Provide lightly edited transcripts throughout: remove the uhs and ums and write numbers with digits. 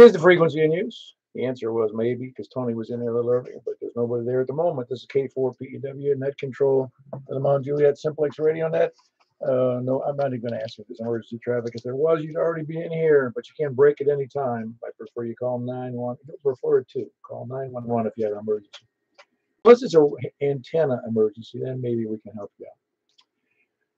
Is the frequency in use? The answer was maybe, because Tony was in there a little earlier, but there's nobody there at the moment. This is K4PEW, net control of the Mount Juliet Simplex Radio Net. No, I'm not even going to ask if there's emergency traffic. If there was, you'd already be in here, but you can't break at any time. I prefer you call 911. I prefer it too. Call 911 if you have an emergency. Unless it's an antenna emergency, then maybe we can help you out.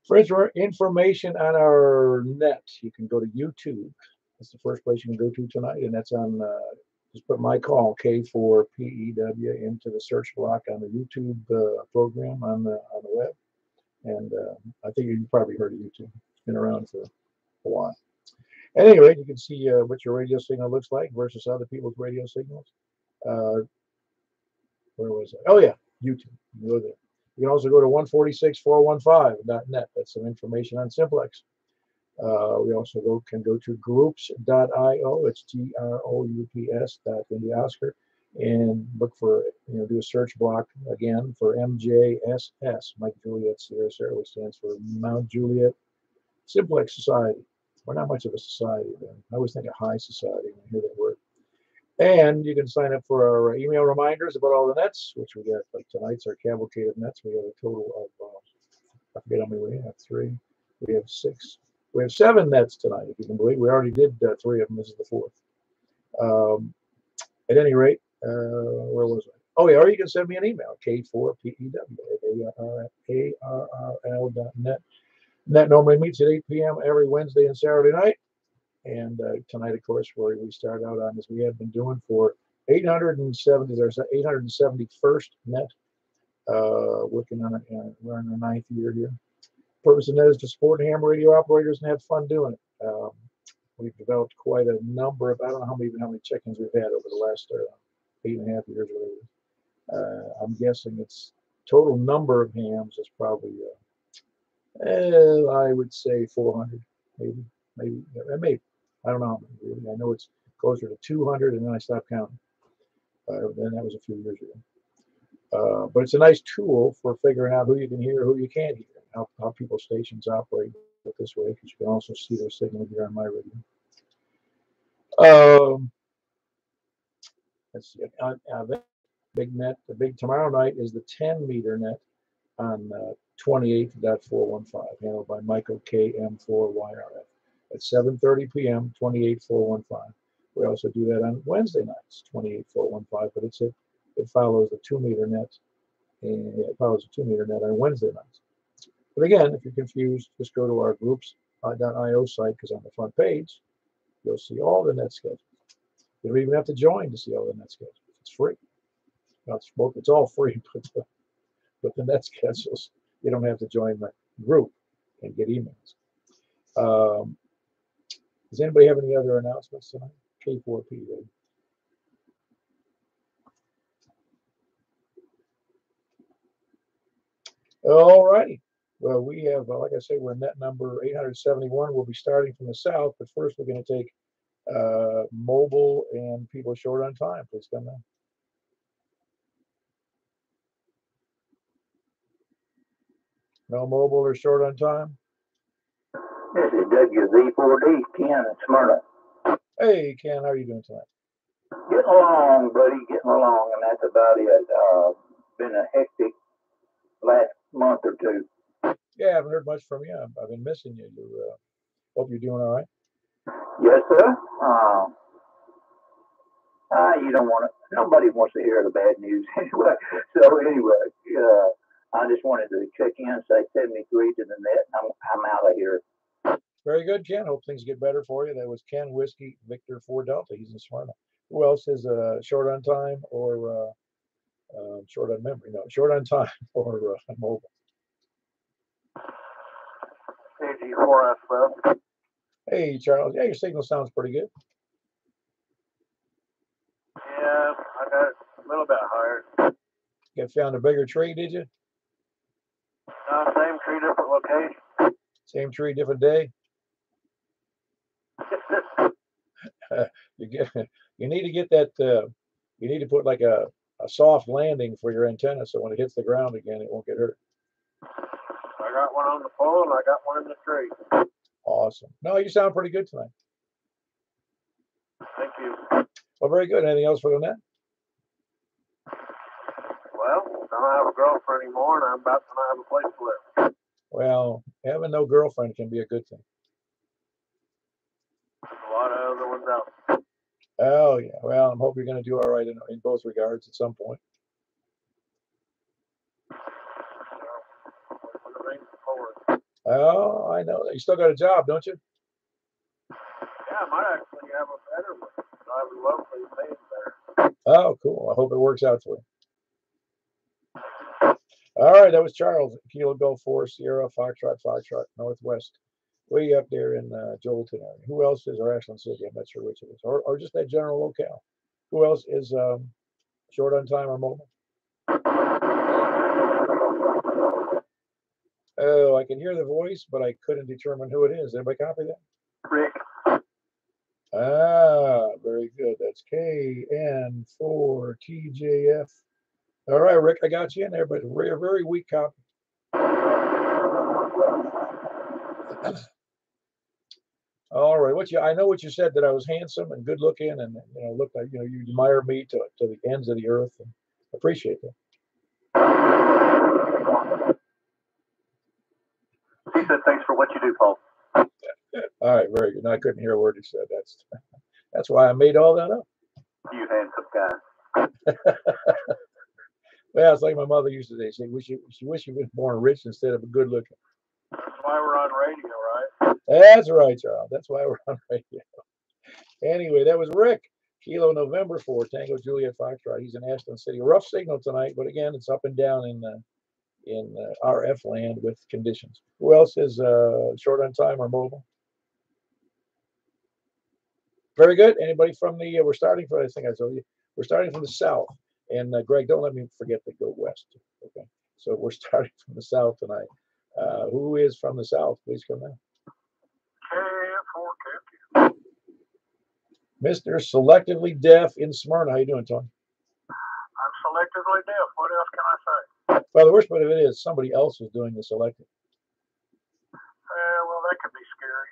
For information on our net, you can go to YouTube. That's the first place you can go to tonight, and that's on, just put my call, K4PEW, into the search block on the YouTube program on the web. And I think you've probably heard of YouTube. It's been around for a while. At any rate, you can see what your radio signal looks like versus other people's radio signals. Where was it? Oh, yeah, YouTube. You go there. You can also go to 146.415.net. That's some information on Simplex. We also can go to groups.io. It's groups. In the Oscar, and look for, do a search block again for MJSS, Mike Juliet Sierra Sarah, which stands for Mount Juliet Simplex Society. We're not much of a society, then. I always think of high society when I hear that word. And you can sign up for our email reminders about all the nets, which we got, like tonight's our cavalcade of nets. We have a total of, I forget how many we have, 3. We have 6. We have 7 nets tonight, if you can believe. We already did 3 of them. This is the 4th. At any rate, where was I? Oh, yeah, or you can send me an email, k4pew@arrl.net. Net normally meets at 8 p.m. every Wednesday and Saturday night. And tonight, of course, where we start out on, as we have been doing for 870, there's 871st net, working on it. We're in our 9th year here. Purpose of net is to support ham radio operators and have fun doing it. We've developed quite a number of, I don't know even how many check-ins we've had over the last 8.5 years. I'm guessing it's total number of hams is probably, I would say 400, maybe. I don't know how many, really. I know it's closer to 200, and then I stopped counting. Then that was a few years ago. But it's a nice tool for figuring out who you can hear, who you can't hear, how people's stations operate this way, because you can also see their signal here on my radio. Let's see. The big net, tomorrow night is the 10-meter net on 28.415, handled by Michael KM4YRF at 7:30 p.m. 28.415. We also do that on Wednesday nights, 28.415, but it follows the 2-meter net, and it follows the 2-meter net on Wednesday nights. But again, if you're confused, just go to our groups.io site, because on the front page, you'll see all the net schedules. You don't even have to join to see all the net schedules. It's free. Now, it's all free, but the net schedules, you don't have to join the group and get emails. Does anybody have any other announcements tonight? K4P, right? All righty. Well, we have, like I say, we're net number 871. We'll be starting from the south, but first we're going to take mobile and people short on time. Please come in. No mobile or short on time? This is WZ4D, Ken in Smyrna. Hey, Ken, how are you doing tonight? Getting along, buddy, getting along, and that's about it. Been a hectic last month or 2. Yeah, I haven't heard much from you. I've been missing you. Hope you're doing all right. Yes, sir. You don't want to, nobody wants to hear the bad news anyway. So anyway, I just wanted to check in and say 73 to the net. I'm out of here. Very good, Ken. Hope things get better for you. That was Ken Whiskey Victor 4 Delta. He's in Smyrna. Who else is short on time or short on memory? No, short on time or mobile. AG4F. Hey, Charles. Yeah, your signal sounds pretty good. Yeah, I got it a little bit higher. You found a bigger tree, did you? Same tree, different location. Same tree, different day. You need to get that. You need to put like a soft landing for your antenna, so when it hits the ground again, it won't get hurt. I got one on the pole and I got one in the tree. Awesome. No, you sound pretty good tonight. Thank you. Well, very good. Anything else for the net? Well, I don't have a girlfriend anymore, and I'm about to not have a place to live. Well, having no girlfriend can be a good thing. There's a lot of other ones out there. Oh, yeah. Well, I hope you're going to do all right in both regards at some point. Oh, I know. You still got a job, don't you? Yeah, I might actually have a better one. I would locally pay better. Oh, cool. I hope it works out for you. All right, that was Charles. Kilo Golf 4, Sierra, Foxtrot, Northwest. Way up there in Joelton area. Who else is, or Ashland City? I'm not sure which it is. Or just that general locale. Who else is short on time or mobile? Oh, I can hear the voice, but I couldn't determine who it is. Everybody copy that? Rick. Ah, very good. That's KN4TJF. All right, Rick, I got you in there, but very weak copy. All right, I know what you said, that I was handsome and good looking, and looked like you admire me to the ends of the earth, and appreciate that. He said, "Thanks for what you do, Paul." All right, very good. No, I couldn't hear a word he said. That's why I made all that up. You handsome guy. Well, it's like my mother used to say, she wish you were born rich instead of a good looking. That's why we're on radio, right? That's right, Charles. That's why we're on radio. Anyway, that was Rick. Kilo November 4, Tango Juliet Foxtrot. He's in Ashland City. Rough signal tonight, but again, it's up and down in RF land with conditions. Who else is short on time or mobile? Very good. Anybody from the? We're starting from. I think I told you. We're starting from the south. And Greg, don't let me forget to go west. Okay. So we're starting from the south tonight. Who is from the south? Please come in. Mr. Selectively Deaf in Smyrna. How you doing, Tony? I'm selectively deaf. What else can I say? Well, the worst part of it is somebody else is doing the selecting. Well, that could be scary.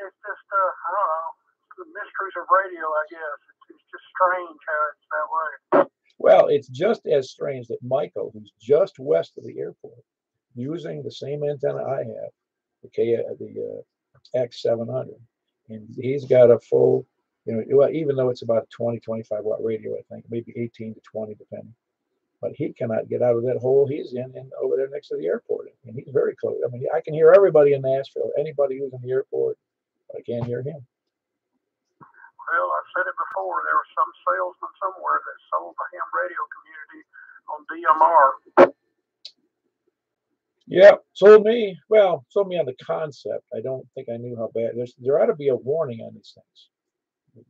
It's just, I don't know. The mysteries of radio, I guess. It's just strange how it's that way. Well, it's just as strange that Michael, who's just west of the airport, using the same antenna I have, the X700, and he's got a full, even though it's about a 20, 25 watt radio, I think, maybe 18 to 20, depending. But he cannot get out of that hole he's in over there next to the airport. And he's very close. I mean, I can hear everybody in Nashville, anybody who's in the airport, but I can't hear him. Well, I've said it before. There was some salesman somewhere that sold the ham radio community on DMR. Yeah, sold me. Well, sold me on the concept. I don't think I knew how bad. There ought to be a warning on these things. If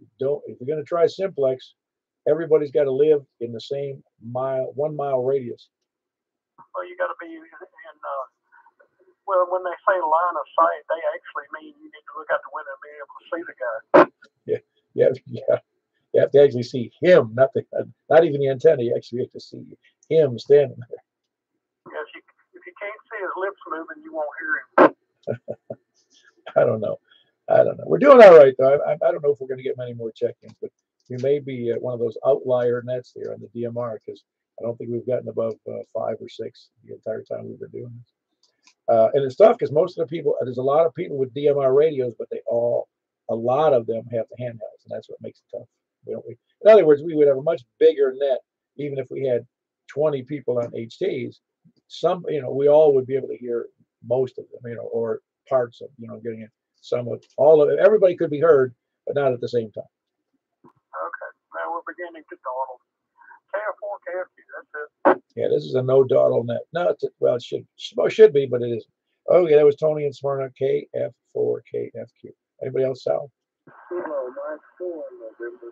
you're going to try Simplex, everybody's got to live in the same 1 mile radius. Well, you got to be in. Well, when they say line of sight, they actually mean you need to look out the window and be able to see the guy. Yeah. You have to actually see him, not even the antenna. You actually have to see him standing there. Yes, if you can't see his lips moving, you won't hear him. I don't know. We're doing all right, though. I don't know if we're going to get many more check-ins, but we may be one of those outlier nets there on the DMR, because I don't think we've gotten above 5 or 6 the entire time we've been doing this. And it's tough because most of the people, there's a lot of people with DMR radios, but a lot of them have the handhelds, and that's what makes it tough. In other words, we would have a much bigger net, even if we had 20 people on HTs. We all would be able to hear most of them, or parts of, getting it somewhat. Everybody could be heard, but not at the same time. Okay, now we're beginning to dawdle. KF4, KFQ, that's it. Yeah, this is a no dawdle net. No, it should be, but it isn't. Oh, yeah, that was Tony in Smyrna, KF4, KFQ. Anybody else, Sal? Hello, Mike 4, November,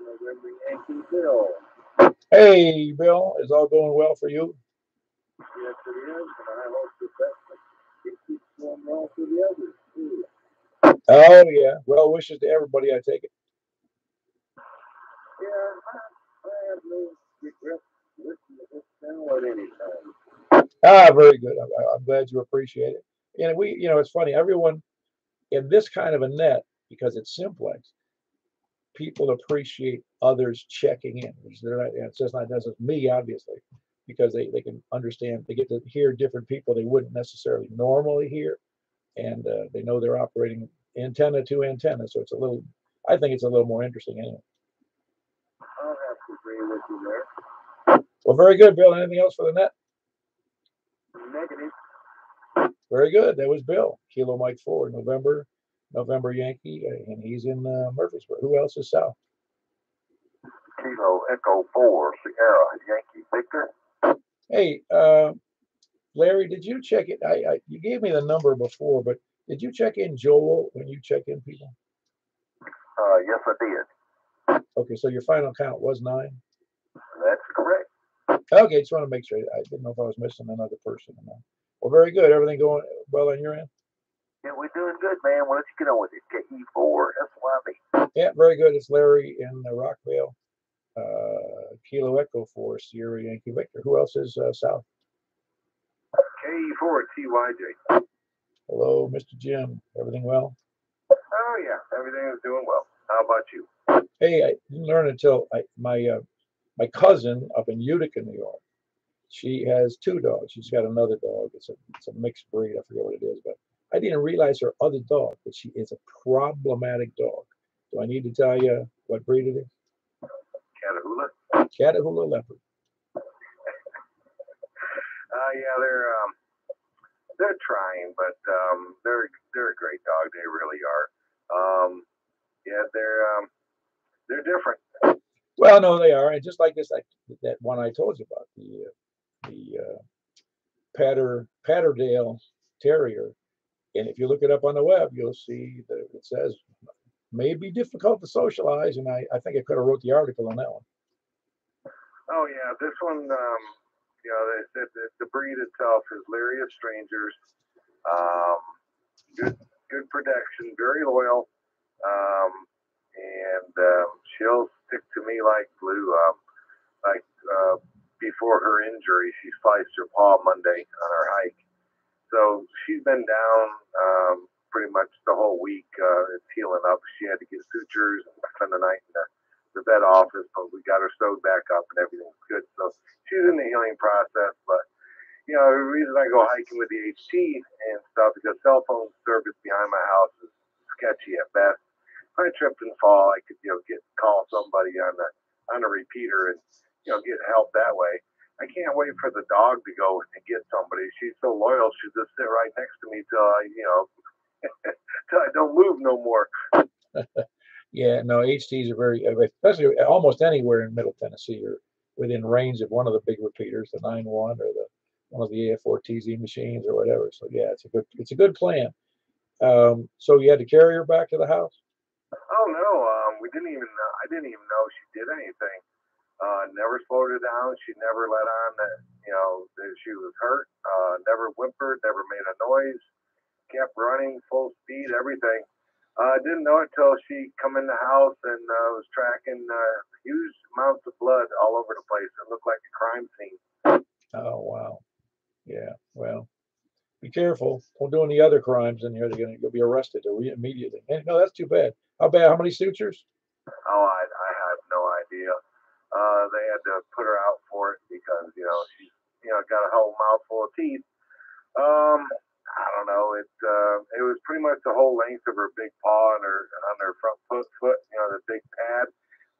Yankee Bill. Hey, Bill, is all going well for you? Yes, it is, and I hope that it keeps going well for the others, too. Oh, yeah. Well wishes to everybody, I take it. Yeah, I have no regrets listening to this channel at any time. Ah, very good. I'm glad you appreciate it. And it's funny, everyone in this kind of a net, because it's simplex, people appreciate others checking in. Which they're not, it's just not necessarily me, obviously, because they can understand, they get to hear different people they wouldn't necessarily normally hear, and they know they're operating antenna to antenna. So it's a little, I think it's a little more interesting anyway. I'll have to agree with you there. Well, very good, Bill. Anything else for the net? Negative. Very good. That was Bill. Kilo Mike 4, November Yankee, and he's in Murfreesboro. Who else is south? Kilo Echo 4, Sierra Yankee Victor. Hey, Larry, did you check it? You gave me the number before, but did you check in Joel when you check in people? Yes, I did. Okay, so your final count was 9? That's correct. Okay, just want to make sure. I didn't know if I was missing another person or not. Well, very good. Everything going well on your end? Yeah, we're doing good, man. Why don't you get on with it? KE4, SYB. Yeah, very good. It's Larry in Rockville. Kilo Echo 4, Sierra Yankee Victor. Who else is south? KE4, TYJ. Hello, Mr. Jim. Everything well? Oh, yeah. Everything is doing well. How about you? Hey, I didn't learn until my cousin up in Utica, New York. She has 2 dogs. She's got another dog. It's a mixed breed. I forget what it is, but I didn't realize her other dog, but she is a problematic dog. Do I need to tell you what breed it is? Catahoula. Catahoula Leopard. Yeah, they're trying, but they're a great dog. They really are. Yeah, they're different. Well, no, they are, and just like this, that one I told you about, the Patterdale Terrier. And if you look it up on the web, you'll see that it says may be difficult to socialize, and I think I could have wrote the article on that one. Oh yeah, this one, you know, they said that the breed itself is leery of strangers, good protection, very loyal, and she'll stick to me like glue. Like before her injury, she sliced her paw Monday on her hike, so she's been down pretty much the whole week. It's healing up. She had to get sutures and spend the night in the vet office, but we got her sewed back up and everything's good. So she's in the healing process. But you know, the reason I go hiking with the HT and stuff because cell phone service behind my house is sketchy at best. If I tripped and fall, I could call somebody on a repeater and get help that way. I can't wait for the dog to go and get somebody. She's so loyal; she'll just sit right next to me till till I don't move no more. Yeah, no, HTs are very, especially almost anywhere in Middle Tennessee, you're within range of one of the big repeaters, the 9-1 or one of the AF4TZ machines or whatever. So yeah, it's a good plan. So you had to carry her back to the house? Oh no, we didn't even. I didn't even know she did anything. Never slowed her down. She never let on that she was hurt. Never whimpered. Never made a noise. Kept running full speed. Everything. Didn't know it till she come in the house and was tracking huge amounts of blood all over the place. It looked like a crime scene. Oh wow. Yeah. Well, be careful. Don't do any other crimes in here. You'll be arrested immediately. And, no, that's too bad. How bad? How many sutures? Oh, I have no idea. They had to put her out for it because she's got a whole mouthful of teeth. I don't know. It was pretty much the whole length of her big paw on her front foot. The big pad.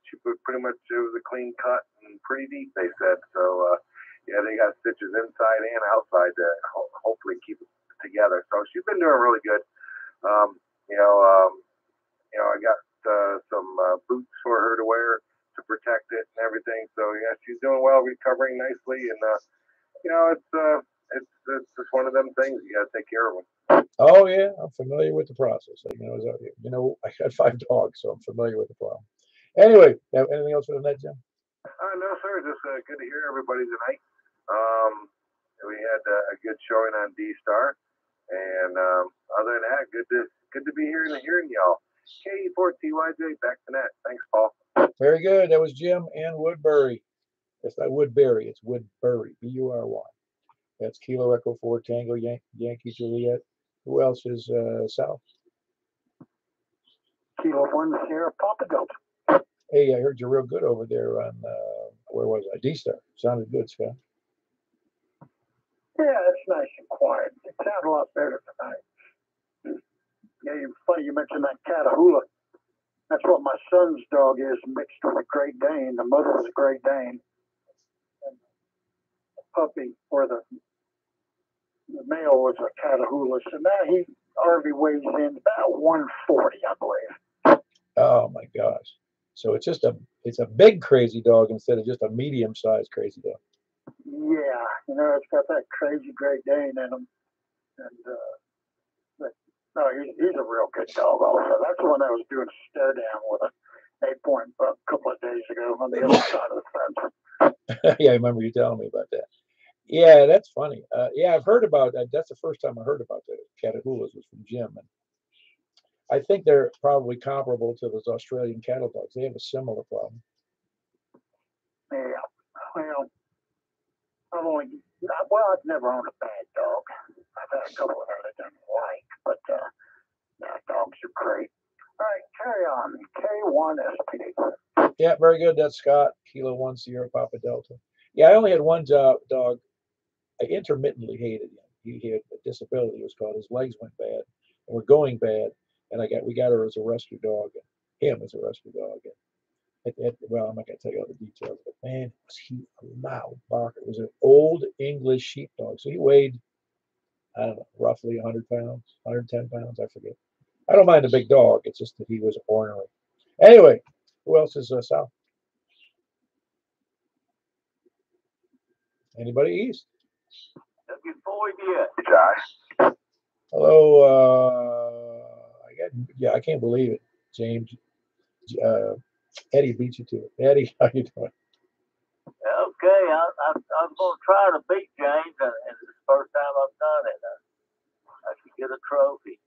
She put pretty much it was a clean cut and pretty deep. They said so. Yeah, they got stitches inside and outside to hopefully keep it together. So she's been doing really good. I got some boots for her to wear to protect it and everything. So yeah, she's doing well, recovering nicely, and it's just one of them things you got to take care of them. Oh yeah, I'm familiar with the process. I got 5 dogs, so I'm familiar with the problem. Anyway, anything else for the net, Jim? No, sir. Just good to hear everybody tonight. We had a good showing on D-Star, and other than that, good to be here and hearing y'all. KE4TYJ, back to net. Thanks, Paul. Very good. That was Jim and Woodbury. It's not Woodbury. It's Woodbury. B-U-R-Y. That's Kilo Echo 4 Tango Yankee Juliet. Who else is south? Kilo 1 Sierra Papa Delta. Hey, I heard you're real good over there on where was I? D-Star. Sounded good, Scott. Yeah, it's nice and quiet. It sounds a lot better tonight. Yeah, funny you mentioned that Catahoula. That's what my son's dog is, mixed with a Great Dane. The mother was a Great Dane, and the puppy, or the male was a Catahoula. So now Harvey weighs in about 140, I believe. Oh my gosh. So it's a big crazy dog instead of just a medium-sized crazy dog. Yeah, it's got that crazy Great Dane in him, and but no, he's a real good dog. Also, that's the one I was doing a stare down with an 8-point buck a couple of days ago on the other side of the fence. Yeah, I remember you telling me about that. Yeah, that's funny. Yeah, I've heard about that. That's the first time I heard about the Catahoulas was from Jim, and I think they're probably comparable to those Australian cattle dogs. They have a similar problem. Yeah, well, I've never owned a bad dog. I've had a couple of them I didn't like, but dogs are great. All right, carry on. K1SP. Yeah, very good. That's Scott, Kilo 1 Sierra Papa Delta. Yeah, I only had one dog. I intermittently hated him. He had a disability. It was called his legs went bad and were going bad, and we got her as a rescue dog, and him as a rescue dog. And well, I'm not gonna tell you all the details, but man, was he a loud barker. It was an old English sheepdog, so he weighed, I don't know, roughly 100 pounds, 110 pounds, I forget. I don't mind a big dog. It's just that he was ornery. Anyway, who else is south? Anybody east? Looking forward to it. Josh. Hello. Yeah, I can't believe it, James. Eddie beat you to it. Eddie, how you doing? Okay, I'm going to try to beat James, and it's the first time I've done it. I should get a trophy.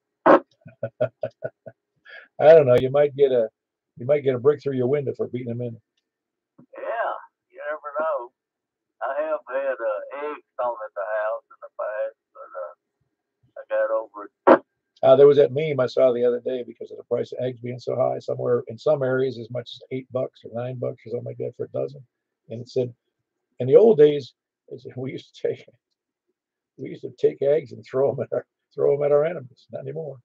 I don't know. You might get a brick through your window for beating him in. Yeah, you never know. I have had eggs thrown at the house in the past, but I got over it. There was that meme I saw the other day because of the price of eggs being so high. Somewhere in some areas, as much as $8 or $9 or something like that for a dozen. And it said, in the old days, we used to take eggs and throw them at our enemies. Not anymore.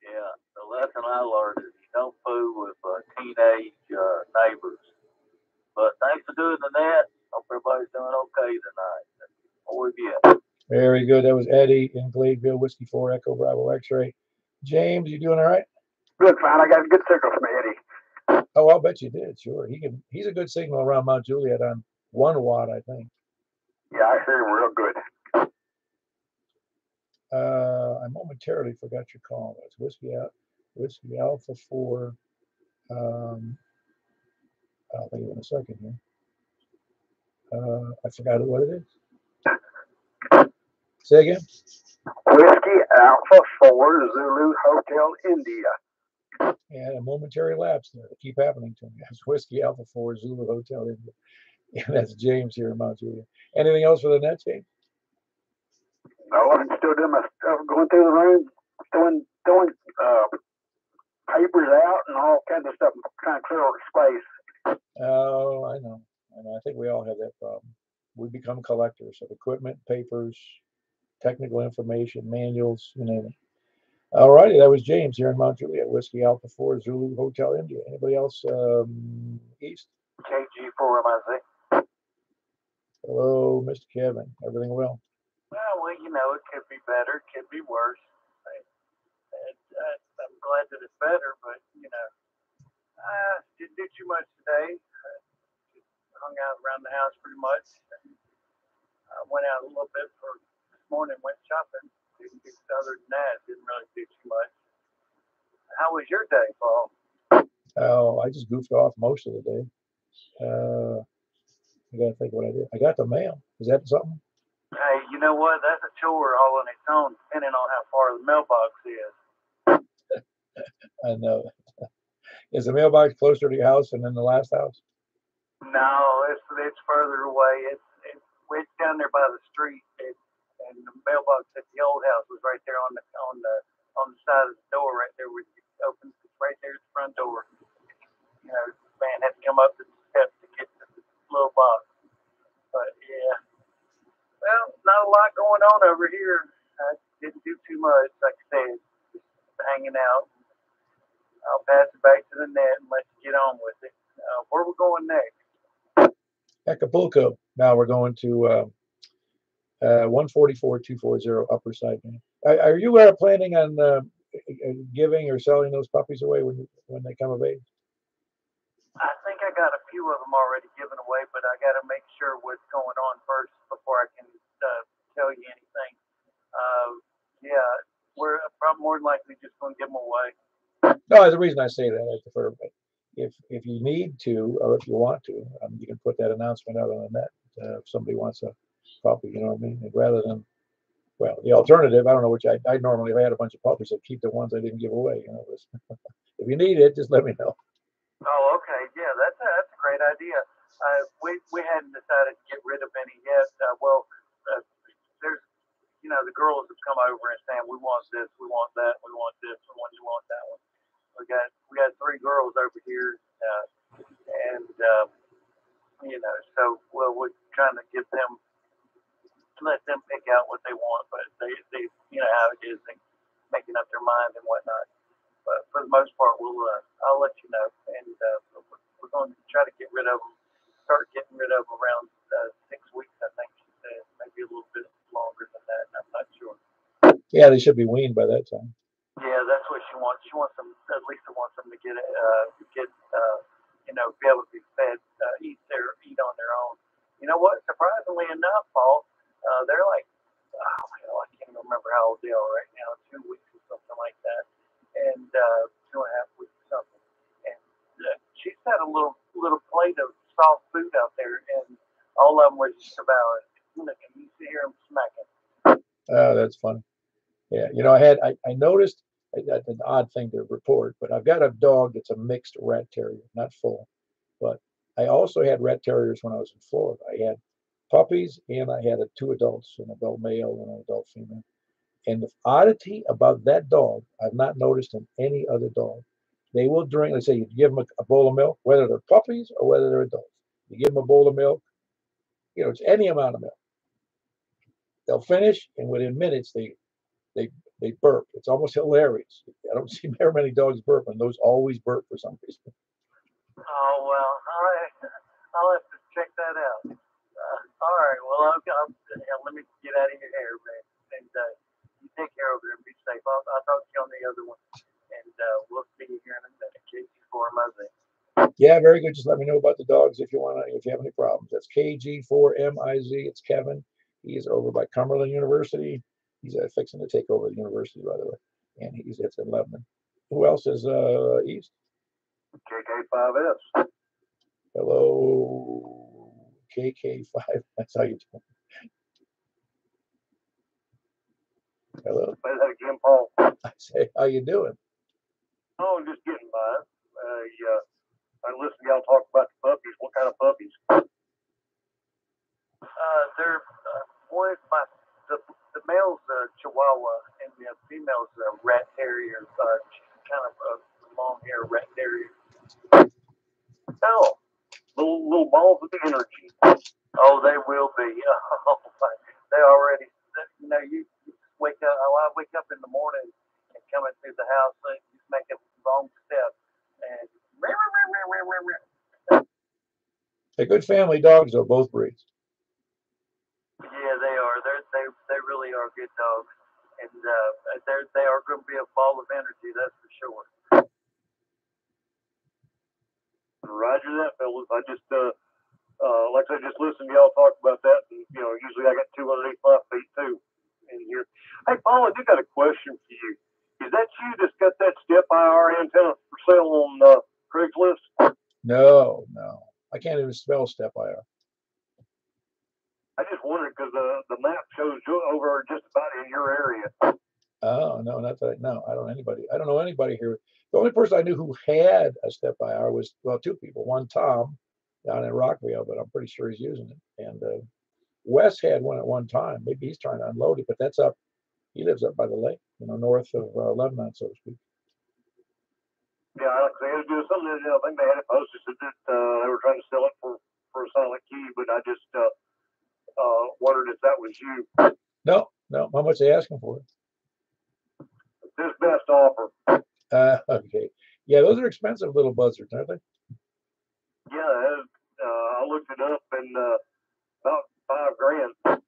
Yeah, the lesson I learned is you don't fool with teenage neighbors. But thanks for doing the net. Hope everybody's doing okay tonight. Forward yet. Very good. That was Eddie in Gladeville, Whiskey 4 Echo Bravo X-ray. James, you doing all right? Good, fine. I got a good signal from Eddie. Oh, I'll bet you did. Sure. He's a good signal around Mount Juliet on 1 watt, I think. Yeah, I hear him real good. I momentarily forgot your call. That's Whiskey Alpha 4. I'll think of it in a second here. I forgot what it is. Say again. Whiskey Alpha 4 Zulu Hotel India. Yeah, a momentary lapse there. They keep happening to me. That's Whiskey Alpha 4 Zulu Hotel India. Yeah, that's James here in Mount Juliet. Anything else for the net, James? No, I'm still doing my stuff, going through the room, throwing papers out and all kinds of stuff, trying to clear all the space. Oh, I know. I think we all have that problem. We become collectors of equipment, papers, technical information, manuals, you name it. All righty, that was James here in Mount Juliet, Whiskey Alpha 4 Zulu Hotel India. Anybody else east? KG4MIZ. Hello, Mr. Kevin. Everything well? Well, it could be better, it could be worse. I'm glad that it's better, but I didn't do too much today. Just hung out around the house pretty much. I went out a little bit for this morning, went shopping. Other than that, didn't really do too much. How was your day, Paul? Oh, I just goofed off most of the day. I gotta think what I did. I got the mail. Is that something? Hey, you know what? That's a chore all on its own, depending on how far the mailbox is. I know. Is the mailbox closer to your house than in the last house? No, it's further away. It's down there by the street. And the mailbox at the old house was right there on the side of the door, right there where you open. It's right there at the front door. come up the steps to get to the little box. But yeah, well, not a lot going on over here. I didn't do too much, like I said, just hanging out. I'll pass it back to the net and let you get on with it. Where we going next? Acapulco. Now we're going to 144-240 Upper Side. Are you planning on giving or selling those puppies away when they come of age? I think I got a few of them already given away, but I got to make sure what's going on first before I can tell you anything. Yeah, we're probably more than likely just going to give them away. No, the reason I say that, I prefer, if you need to, or if you want to, you can put that announcement out on the net. If somebody wants a puppy, you know what I mean? And rather than, well, the alternative, I don't know which I normally, if I had a bunch of puppies, I'd keep the ones I didn't give away. You know, if you need it, just let me know. Oh, okay. Yeah, that's a great idea. We hadn't decided to get rid of any yet. There's, the girls have come over and saying, we want this, we want that, we want this, we want that one. We got 3 girls over here, and so we're trying to get them, let them pick out what they want, but they how it is, they making up their mind and whatnot. But for the most part, I'll let you know, and we're going to try to get rid of them. Start getting rid of them around 6 weeks, I think she said, maybe a little bit longer than that. I'm not sure. Yeah, they should be weaned by that time. Yeah, that's what she wants. She wants them. Lisa wants them to get be able to be fed, eat on their own. You know what? Surprisingly enough, Paul, they're like, oh, I can't remember how old they are right now. 2 weeks or something like that, and 2.5 weeks or something. And she's had a little plate of soft food out there, and all of them was just devouring. And you see hear them smacking. Oh, that's funny. Yeah, I noticed that's an odd thing to report, but I've got a dog that's a mixed rat terrier, not full. But I also had rat terriers when I was in Florida. I had puppies and I had 2 adults, an adult male and an adult female. And the oddity about that dog, I've not noticed in any other dog. They will drink, let's say you give them a bowl of milk, whether they're puppies or whether they're adults. You give them a bowl of milk, it's any amount of milk. They'll finish, and within minutes, they burp. It's almost hilarious. I don't see very many dogs burp, and those always burp for some reason. Oh, well, I'll have to check that out. All right, well, let me get out of your hair, man. And you take care over there and be safe. I'll talk to you on the other one. And we'll see you here in a minute. KG4MIZ. Yeah, very good. Just let me know about the dogs if you have any problems. That's KG4MIZ. It's Kevin. He is over by Cumberland University. He's fixing to take over the university, by the way. And it's in Lebanon. Who else is east? KK5S. Hello, KK5. That's how you do it. Hello. Say that again, Paul. I say, how you doing? Oh, just getting by. I listen to y'all talk about the puppies. What kind of puppies? They're the male's Chihuahua and the female's rat terrier. She's kind of a long hair rat terrier. Oh, little balls of energy. Oh, they will be. Oh, they already. You wake up. I wake up in the morning and coming through the house, and just make a long step and. They're good family dogs, though, both breeds. Yeah, they are. They really are good dogs, and they are going to be a ball of energy. That's for sure. Roger that, fellas. I just like I said, just listen to y'all talk about that. And, usually I got 2 underneath my feet too in here. Hey, Paul, I do got a question for you. Is that you that's got that step IR antenna for sale on Craigslist? No. I can't even spell step IR. I just wondered because the map shows you over just about in your area. Oh, no, not that. No, I don't know anybody here. The only person I knew who had a step IR was, 2 people. One, Tom, down in Rockville, but I'm pretty sure he's using it. And Wes had one at one time. Maybe he's trying to unload it, but that's up. He lives up by the lake, north of Lebanon, so to speak. Yeah, like I said, it was something that I think they had it posted that they were trying to sell it for a silent key, but I just wondered if that was you. No, no. How much they asking for it? This best offer. Okay. Yeah, those are expensive little buzzards, aren't they? Yeah, I looked it up and about $5,000.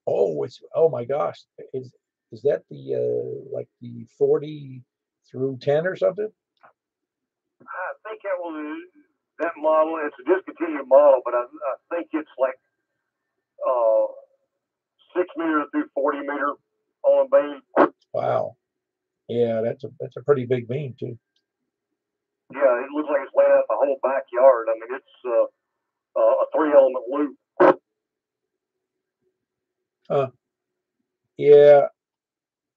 Oh my gosh. Is that the like the 40 through 10 or something? I think that was that model. It's a discontinued model, but I think it's like 6 meter through 40 meter on beam. Wow. Yeah, that's a pretty big beam too. Yeah, it looks like it's laying out the whole backyard. I mean, it's a 3 element loop. Yeah,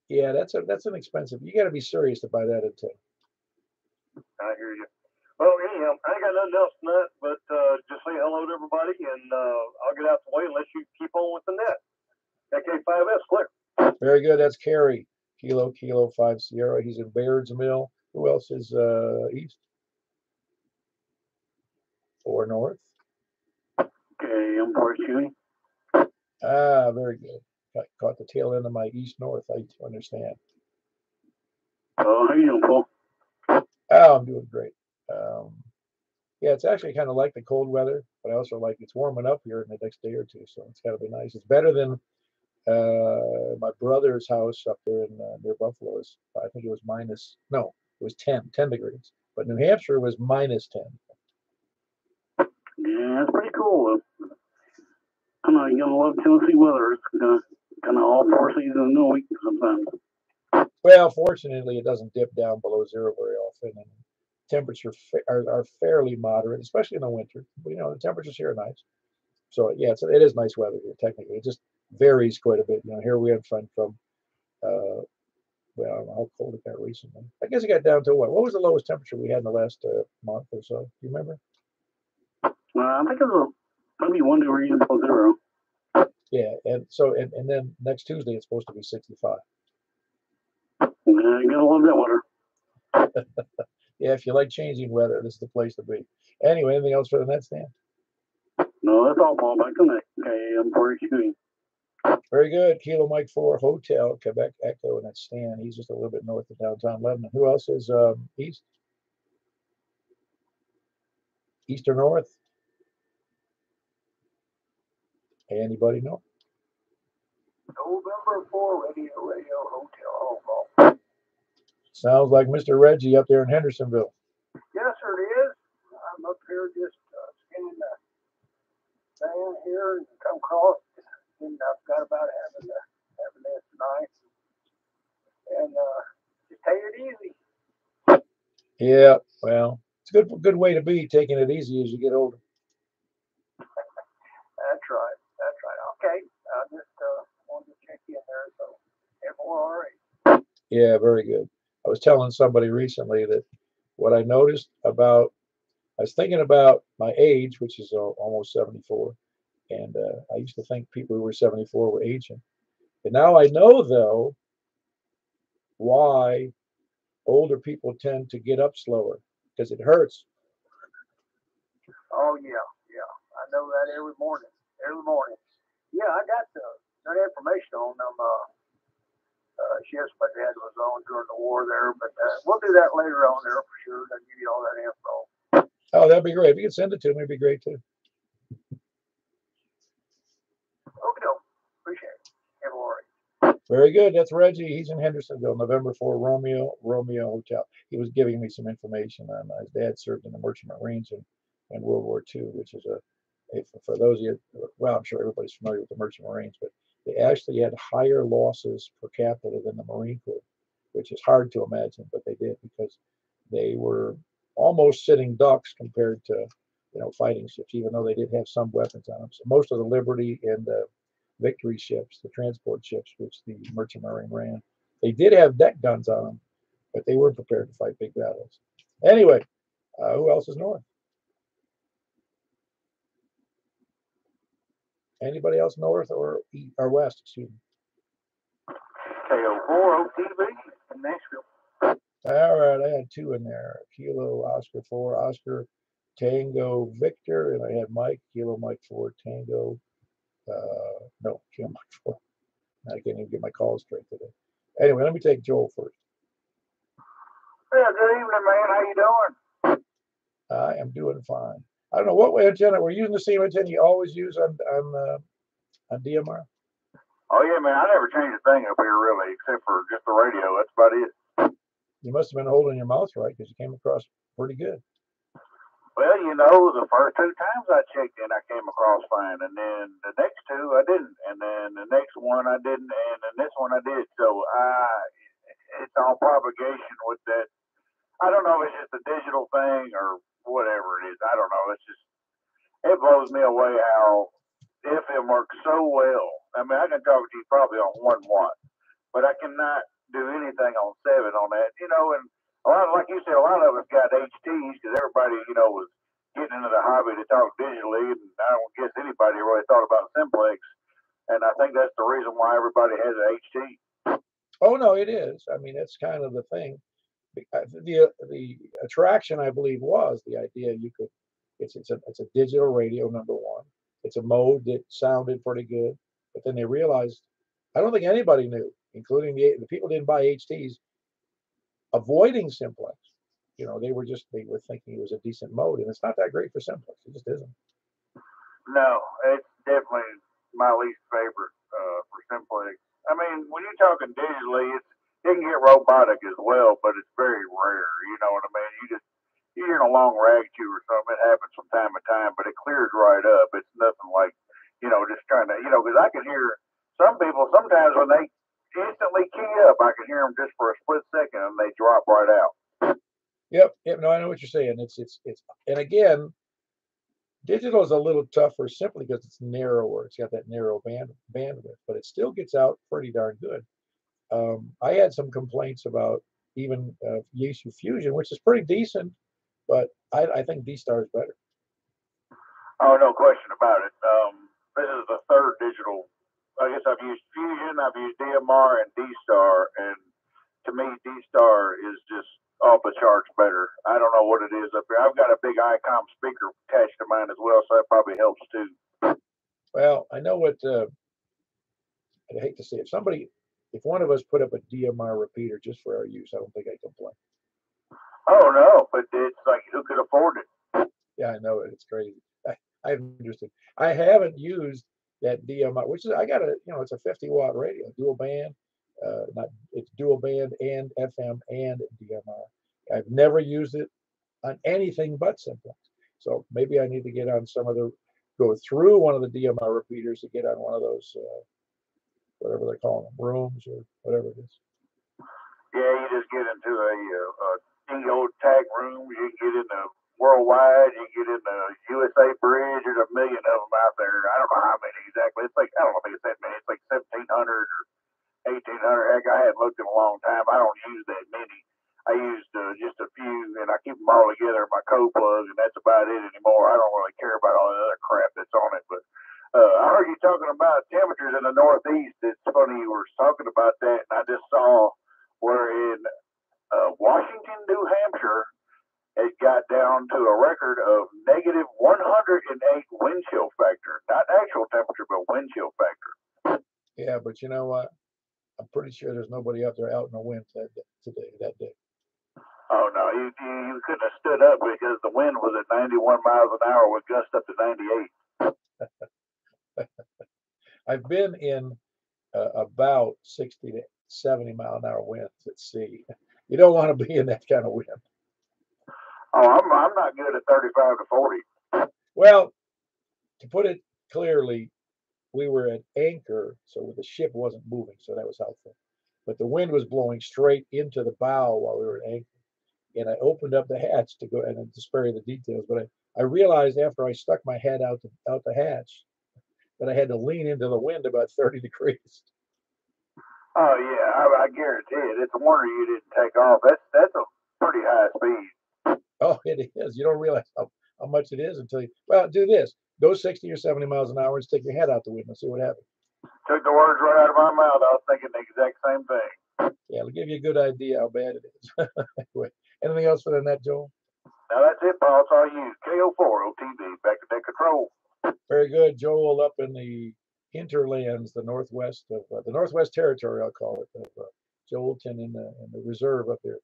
yeah, that's an expensive. You got to be serious to buy that into. I hear you. Well, anyhow, I ain't got nothing else tonight, but just say hello to everybody, and I'll get out the way and let you keep on with the net. AK5S, clear. Very good. That's Kerry. Kilo 5 Sierra. He's in Baird's Mill. Who else is east or north? Okay, I'm pursuing. Ah, very good. Caught the tail end of my east north. I understand. Oh, how you doing, Paul? Oh, I'm doing great. Yeah, it's actually kind of like the cold weather, but I also like it's warming up here in the next day or two, so it's got to be nice. It's better than my brother's house up there in near Buffalo. I think it was no, it was 10 degrees, but New Hampshire was -10. Yeah, it's pretty cool. You're gonna love Tennessee weather. It's kind of all 4 seasons in a week sometimes. Well, fortunately, it doesn't dip down below zero very often, and temperatures are fairly moderate, especially in the winter. You know, the temperatures here are nice. So yeah, it is nice weather here. Technically, it just varies quite a bit. You know, here we had fun from well, I don't know how cold it got recently. I guess it got down to what? What was the lowest temperature we had in the last month or so? Do you remember? I think it was maybe 1 degree below zero. Yeah, and so and then next Tuesday it's supposed to be 65. Yeah, you gotta love that weather. Yeah, if you like changing weather, this is the place to be. Anyway, anything else for the net stand? No, that's all, Paul. Back to the net. Okay, I'm pursuing. Very good. Kilo Mike 4 Hotel, Quebec Echo, and that's Stan. He's just a little bit north of downtown Lebanon. Who else is east? East or north? Anybody know? November 4 Radio Hotel. Oh, Sounds like Mr. Reggie up there in Hendersonville. yes, sir, it is. I'm up here just skinning the sand here and come across, and I've got about having this tonight, and just take it easy. Yeah, well, it's a good way to be, taking it easy as you get older. That's right. That's right. Okay. I just wanted to check in there, so everyone all right. Yeah, very good. I was telling somebody recently that what I noticed about, I was thinking about my age, which is almost 74, and I used to think people who were 74 were aging. And now I know, though, why older people tend to get up slower, because it hurts. Oh yeah, yeah. I know that every morning. Every morning. Yeah, I got that information on them. Shifts my dad was on during the war there, but we'll do that later on there for sure. I'll give you all that info. Oh, that'd be great. If you could send it to me, it'd be great too. Okay, appreciate it. Everyone all right. Very good. That's Reggie. He's in Hendersonville, November 4 Romeo Hotel. He was giving me some information on his dad served in the Merchant Marines in World War II, which is for those of you, well, I'm sure everybody's familiar with the Merchant Marines, but they actually had higher losses per capita than the Marine Corps, which is hard to imagine, but they did because they were almost sitting ducks compared to, fighting ships, even though they did have some weapons on them. So most of the Liberty and Victory ships, the transport ships, which the Merchant Marine ran, they did have deck guns on them, but they weren't prepared to fight big battles. Anyway, who else is north? Anybody else north or west? Excuse me. KO4 OTV in Nashville. All right, I had two in there. Kilo Oscar 4, Oscar Tango Victor, and I had Mike, Kilo Mike 4, Tango. No, Kilo Mike 4. I can't even get my calls straight today. Anyway, let me take Joel first. Yeah, good evening, man. How you doing? I am doing fine. I don't know what antenna we're using. The same antenna you always use on DMR. Oh yeah, man. I never changed a thing up here really, except for just the radio. That's about it. You must have been holding your mouth right because you came across pretty good. Well, you know, the first two times I checked in, I came across fine, and then the next two I didn't, and then the next one I didn't, and then this one I did. So it's on propagation with that. I don't know. It's just a digital thing or whatever it is. I don't know. It's just it blows me away how FM works so well. I mean, I can talk to you probably on 1 watt, but I cannot do anything on 7 on that. You know, and a lot, like you said, a lot of us got HTs because everybody, you know, was getting into the hobby to talk digitally, and I don't guess anybody really thought about Simplex. And I think that's the reason why everybody has an HT. Oh no, it is. I mean, it's kind of the thing. The attraction, I believe, was the idea you could. It's a digital radio, number one. It's a mode that sounded pretty good, but then they realized. I don't think anybody knew, including the people who didn't buy HTs, avoiding Simplex. You know, they were thinking it was a decent mode, and it's not that great for Simplex. It just isn't. No, it's definitely my least favorite for Simplex. I mean, when you're talking digitally, it can get robotic as well, but it's very rare. You know what I mean? You're in a long rag chew or something. It happens from time to time, but it clears right up. It's nothing like, you know, just trying to, you know, because I can hear some people sometimes when they instantly key up, I can hear them just for a split second and they drop right out. Yep. No, I know what you're saying. And again, digital is a little tougher simply because it's narrower. It's got that narrow bandwidth, but it still gets out pretty darn good. I had some complaints about even Yaesu Fusion, which is pretty decent, but I think D-Star is better. Oh, no question about it. This is the third digital. I guess I've used Fusion, I've used DMR and D-Star, and to me, D-Star is just off the charts better. I don't know what it is up here. I've got a big ICOM speaker attached to mine as well, so that probably helps too. Well, I know what I hate to say it. If one of us put up a DMR repeater just for our use, I don't think I'd complain. Oh no, but it's like who could afford it? Yeah, I know it. It's crazy. I'm interested. I haven't used that DMR, which is I got it's a 50-watt radio, dual band. It's dual band and FM and DMR. I've never used it on anything but Simplex. So maybe I need to go through one of the DMR repeaters to get on one of those, whatever they call them, rooms or whatever it is. Yeah, you just get into a old tag room. You can get into Worldwide. You can get into USA Bridge. There's a million of them out there. I don't know how many exactly. It's like I don't know if it's that many. It's like 1,700 or 1,800. Heck, I haven't looked in a long time. I don't use that many. I used just a few, and I keep them all together in my code plug, and that's about it anymore. I don't really care about all the other crap that's on it. But I heard you talking about temperatures in the Northeast. It's funny you were talking about that, and I just saw where in Washington, New Hampshire, it got down to a record of negative 108 wind chill factor. Not actual temperature, but wind chill factor. Yeah, but you know what? I'm pretty sure there's nobody out there out in the wind that day. Oh no, you couldn't have stood up because the wind was at 91 miles an hour with gusts up to 98. I've been in about 60 to 70 mile an hour winds at sea. You don't want to be in that kind of wind. Oh, I'm not good at 35 to 40. Well, to put it clearly, we were at anchor, so the ship wasn't moving, so that was helpful. But the wind was blowing straight into the bow while we were at anchor. And I opened up the hatch to go and to spare you the details, but I realized after I stuck my head out the hatch that I had to lean into the wind about 30 degrees. Oh yeah, I guarantee it. It's a wonder you didn't take off. That's a pretty high speed. Oh, it is. You don't realize how much it is until do this. Go 60 or 70 miles an hour and stick your head out the window and see what happens. Took the words right out of my mouth. I was thinking the exact same thing. Yeah, it'll give you a good idea how bad it is. Anyway, anything else for the net, Joel? Now that's it, Paul. It's all you. KO4 OTV. Back to deck control. Very good, Joel, up in the hinterlands, the Northwest Territory, I'll call it, of Joelton in the reserve up there.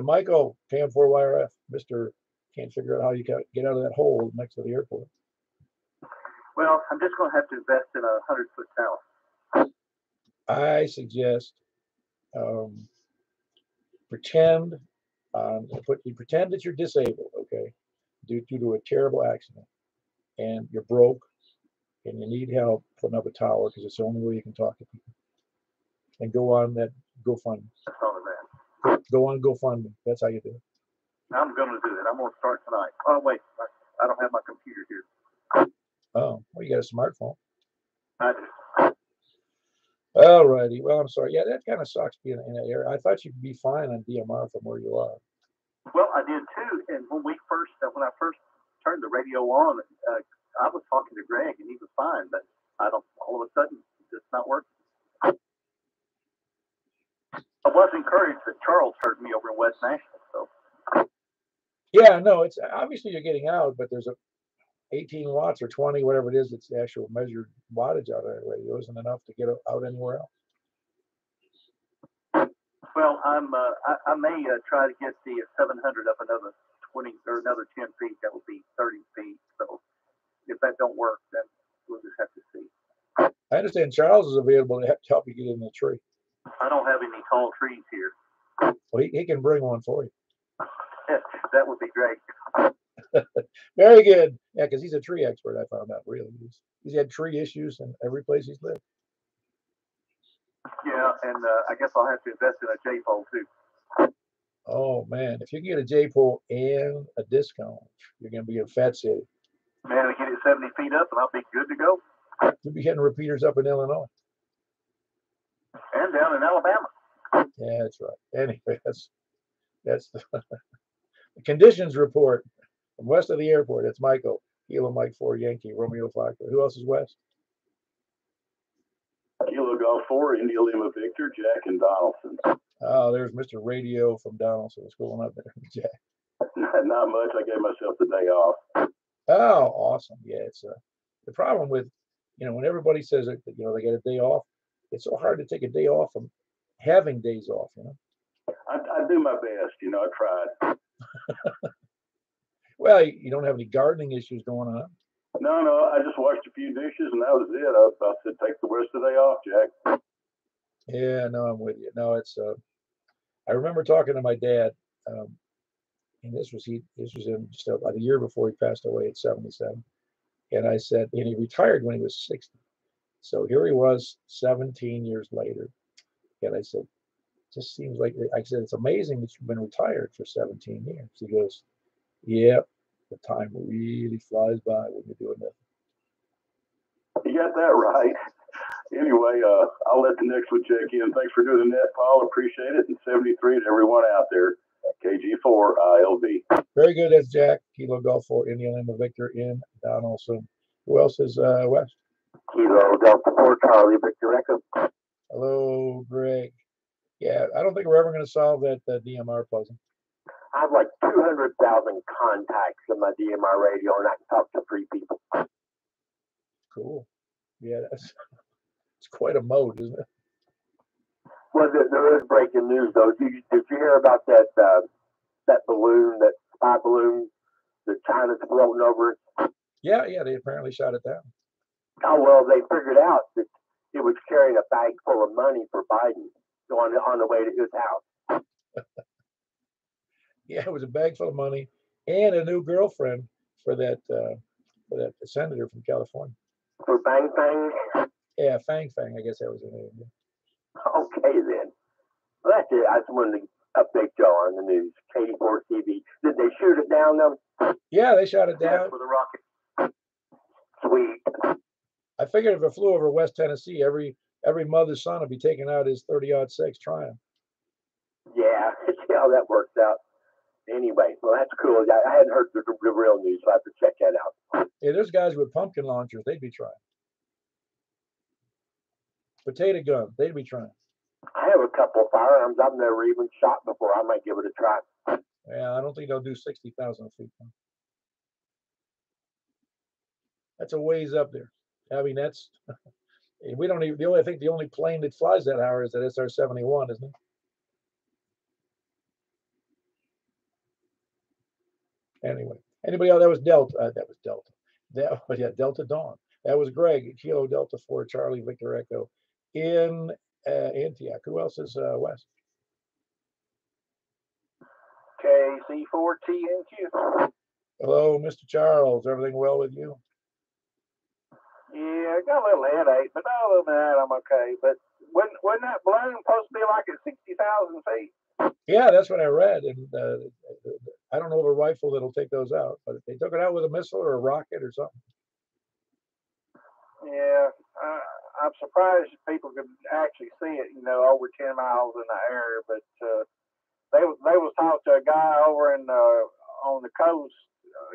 Michael, KM4YRF, Mr. Can't figure out how you get out of that hole next to the airport. Well, I'm just going to have to invest in a 100-foot tower. I suggest pretend that you're disabled, okay, due to a terrible accident, and you're broke, and you need help putting up a tower because it's the only way you can talk to people. And go on that GoFundMe. That's all of that. Go on GoFundMe. That's how you do it. I'm going to do it. I'm going to start tonight. Oh, wait. I don't have my computer here. Oh, well, you got a smartphone. I do. All righty. Well, I'm sorry. Yeah, that kind of sucks being in that area. I thought you'd be fine on DMR from where you are. Well, I did too. And when I first turned the radio on, I was talking to Greg and he was fine, but all of a sudden, it's just not working. I was encouraged that Charles heard me over in West Nashville. So. Yeah, no, it's obviously you're getting out, but there's a 18 watts or 20, whatever it is, it's the actual measured wattage out of that radio isn't enough to get out anywhere else. Well, I may try to get the 700 up another 20 or another 10 feet. That would be 30 feet. So if that don't work, then we'll just have to see. I understand Charles is available to help you get in the tree. I don't have any tall trees here. Well, he can bring one for you. That would be great. Very good. Yeah, because he's a tree expert, I found out. Really, he's had tree issues in every place he's lived. Yeah, and I guess I'll have to invest in a J-pole too. Oh man, if you can get a J-pole and a discount, you're going to be in Fat City. Man, I get it 70 feet up and I'll be good to go. You'll be hitting repeaters up in Illinois. And down in Alabama. Yeah, that's right. Anyway, that's the, the conditions report from west of the airport. It's Michael, Kilo Mike 4 Yankee, Romeo Foxtrot. Who else is west? Kilo Golf 4, India Lima Victor, Jack and Donaldson. Oh, there's Mr. Radio from Donaldson. What's going on there, Jack? Not much. I gave myself the day off. Oh, awesome. Yeah, it's the problem with, when everybody says that, they get a day off, it's so hard to take a day off from having days off, I do my best, I tried. Well, you don't have any gardening issues going on. No, I just washed a few dishes and that was it. I said, take the rest of the day off, Jack. Yeah, no, I'm with you. No, it's, I remember talking to my dad, and this was in just about a year before he passed away at 77. And I said, and he retired when he was 60. So here he was 17 years later. And I said, just seems like, I said, it's amazing that you've been retired for 17 years. He goes, yep, the time really flies by when you're doing that. You got that right. Anyway, I'll let the next one check in. Thanks for doing the net, Paul. Appreciate it. And 73 to everyone out there. KG4 ILV. Very good. That's Jack. Kilo Golf 4, India Lima Victor in Donaldson. Who else is west? Kilo Delta 4 Charlie Victor Echo. Hello, Greg. Yeah, I don't think we're ever going to solve that DMR puzzle. I have like 200,000 contacts in my DMR radio, and I can talk to 3 people. Cool. Yeah, it's quite a mode, isn't it? Well, there is breaking news, though. Did you hear about that balloon, that spy balloon that China's floating over? Yeah, they apparently shot it down. Oh, well, they figured out that it was carrying a bag full of money for Biden on the way to his house. Yeah, it was a bag full of money and a new girlfriend for that senator from California. For Bang Bang? Yeah, Fang Fang, I guess that was her name. Yeah. Okay, then. Well, that's it. I just wanted to update y'all on the news. KD4 TV. Did they shoot it down, though? Yeah, they shot it down. With a rocket. Sweet. I figured if it flew over West Tennessee, every mother's son would be taking out his 30-06 Triumph. Yeah, see how that works out. Anyway, well, that's cool. I hadn't heard the real news, so I have to check that out. Yeah, there's guys with pumpkin launchers. They'd be trying. Potato gun. They'd be trying. I have a couple of firearms I've never even shot before. I might give it a try. Yeah, I don't think they'll do 60,000 feet. That's a ways up there. I mean, that's we don't even. I think the only plane that flies that high is that SR-71, isn't it? Anyway, anybody else? That was Delta. That was Delta. But yeah, Delta Dawn. That was Greg. Kilo Delta 4 Charlie Victor Echo in Antioch. Who else is west? KC4TNQ. Hello, Mr. Charles. Everything well with you? Yeah, I got a little headache, but other than that, I'm okay. But wasn't that balloon supposed to be like at 60,000 feet? Yeah, that's what I read. And I don't know of a rifle that'll take those out, but if they took it out with a missile or a rocket or something. Yeah, I'm surprised people could actually see it, over 10 miles in the air. But they was talking to a guy over in on the coast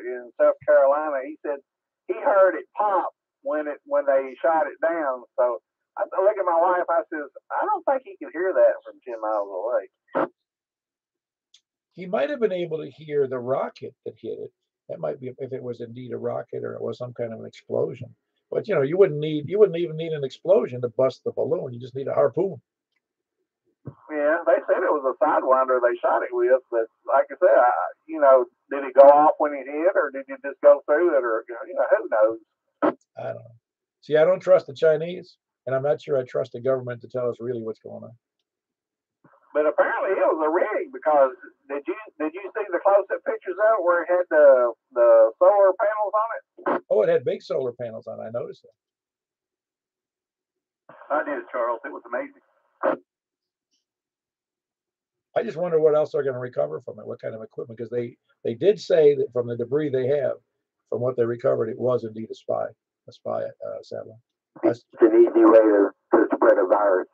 in South Carolina. He said he heard it pop when they shot it down. So I look at my wife. I says, I don't think he could hear that from 10 miles away. He might have been able to hear the rocket that hit it. That might be if it was indeed a rocket or it was some kind of an explosion. But you wouldn't even need an explosion to bust the balloon. You just need a harpoon. Yeah, they said it was a sidewinder they shot it with, but like I said, did it go off when it hit, or did it just go through it, or who knows? I don't know. See, I don't trust the Chinese, and I'm not sure I trust the government to tell us really what's going on. But apparently it was a rig, because did you see the close-up pictures of it where it had the solar panels on it? Oh, it had big solar panels on it. I noticed that. I did, Charles. It was amazing. I just wonder what else they're going to recover from it, what kind of equipment, because they did say that from the debris they have, from what they recovered, it was indeed a spy satellite. It's an easy way to spread a virus.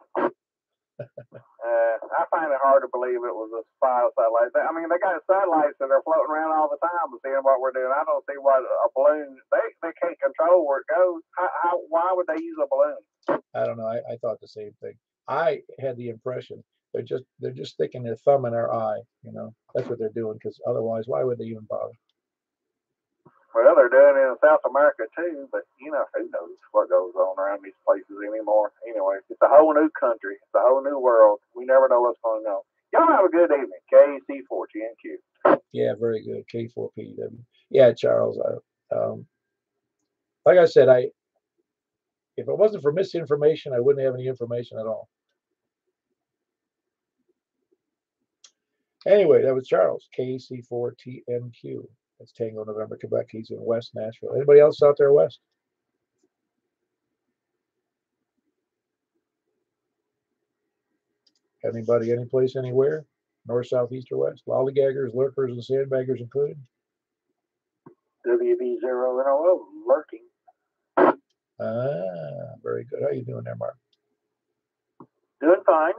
I find it hard to believe it was a spy satellite. I mean, they got satellites that are floating around all the time seeing what we're doing. I don't see why a balloon, they can't control where it goes. Why would they use a balloon? I don't know. I thought the same thing. I had the impression they're just sticking their thumb in our eye. That's what they're doing, because otherwise, why would they even bother? Well, they're doing it in South America too, but who knows what goes on around these places anymore. Anyway, it's a whole new country. It's a whole new world. We never know what's going on. Y'all have a good evening. KC4TNQ. Yeah, very good. K4PW. Yeah, Charles. Like I said, if it wasn't for misinformation, I wouldn't have any information at all. Anyway, that was Charles, KC4TNQ. That's Tango November, Quebec. He's in West Nashville. Anybody else out there west? Anybody, any place, anywhere? North, south, east, or west? Lollygaggers, lurkers, and sandbaggers included? WB0NOO, lurking. Ah, very good. How you doing there, Mark? Doing fine.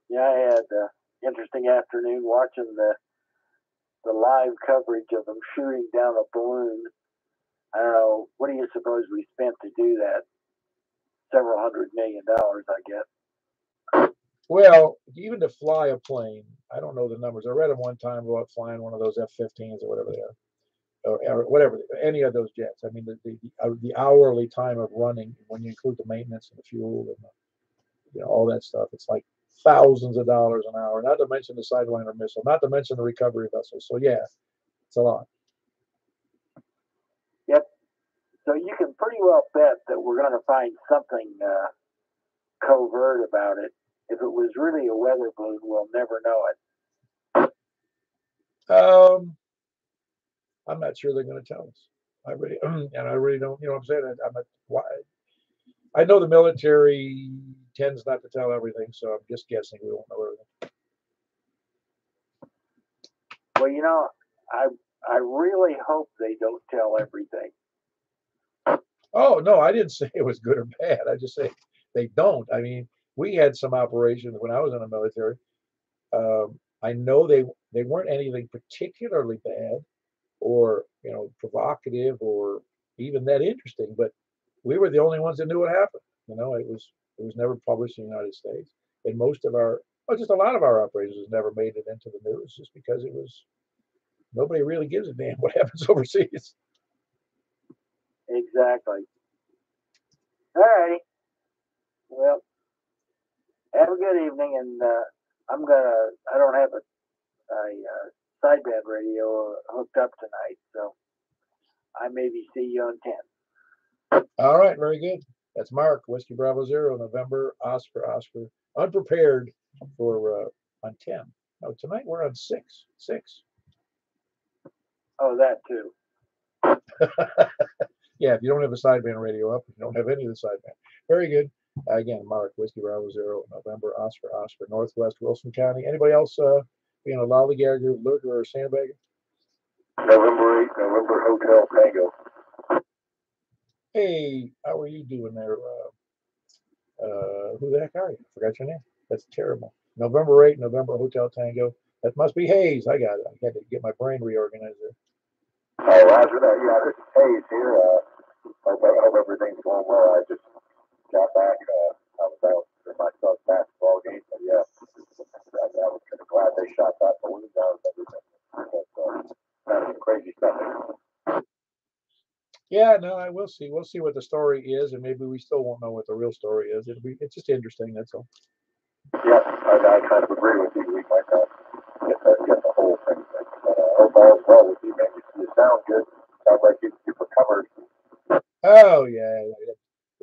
Yeah, I had an interesting afternoon watching the live coverage of them shooting down a balloon. I don't know, what do you suppose we spent to do that? Several $100 million, I guess. Well, even to fly a plane, I don't know the numbers. I read them one time about flying one of those F-15s or whatever they are, or whatever, any of those jets. I mean, the hourly time of running, when you include the maintenance and the fuel and all that stuff, it's like thousands of dollars an hour. Not to mention the Sidewinder missile, not to mention the recovery vessels. So yeah, it's a lot. Yep. So you can pretty well bet that we're going to find something covert about it. If it was really a weather balloon, we'll never know it. I'm not sure they're going to tell us. I really don't. What I'm saying. Why? I know the military tends not to tell everything, so I'm just guessing we won't know everything. Well, I really hope they don't tell everything. Oh no, I didn't say it was good or bad. I just say they don't. I mean, we had some operations when I was in the military. I know they weren't anything particularly bad or provocative or even that interesting, but we were the only ones that knew what happened. It was It was never published in the United States. And most of our, well, just a lot of our operations never made it into the news just because it was, nobody really gives a damn what happens overseas. Exactly. All righty. Well, have a good evening, and I don't have a sideband radio hooked up tonight, so I maybe see you on 10. All right, very good. That's Mark, Whiskey Bravo Zero, November, Oscar, unprepared for on 10. No, tonight we're on 6. Oh, that too. Yeah, if you don't have a sideband radio up, you don't have any of the sideband. Very good. Again, Mark, Whiskey Bravo Zero, November, Oscar, Northwest Wilson County. Anybody else being a lollygagger, lurker, or sandbagger? November 8th, November Hotel Tango. Hey, how are you doing there? Who the heck are you? I forgot your name. That's terrible. November 8th, November Hotel Tango. That must be Hayes. I got it. I had to get my brain reorganized there. Oh, Roger that. Yeah, this is Hayes here. Hope everything's going well. I just got back. I was out for my son's basketball game. But yeah, I was kind of glad they shot that balloon down and everything. Kind of some crazy stuff. Yeah, no, I will see. We'll see what the story is, and maybe we still won't know what the real story is. It's just interesting. That's all. Yeah, I kind of agree with you. We might not get the whole thing. But hope all's well with you, man. You sound good. Sounds like you've recovered. Oh yeah,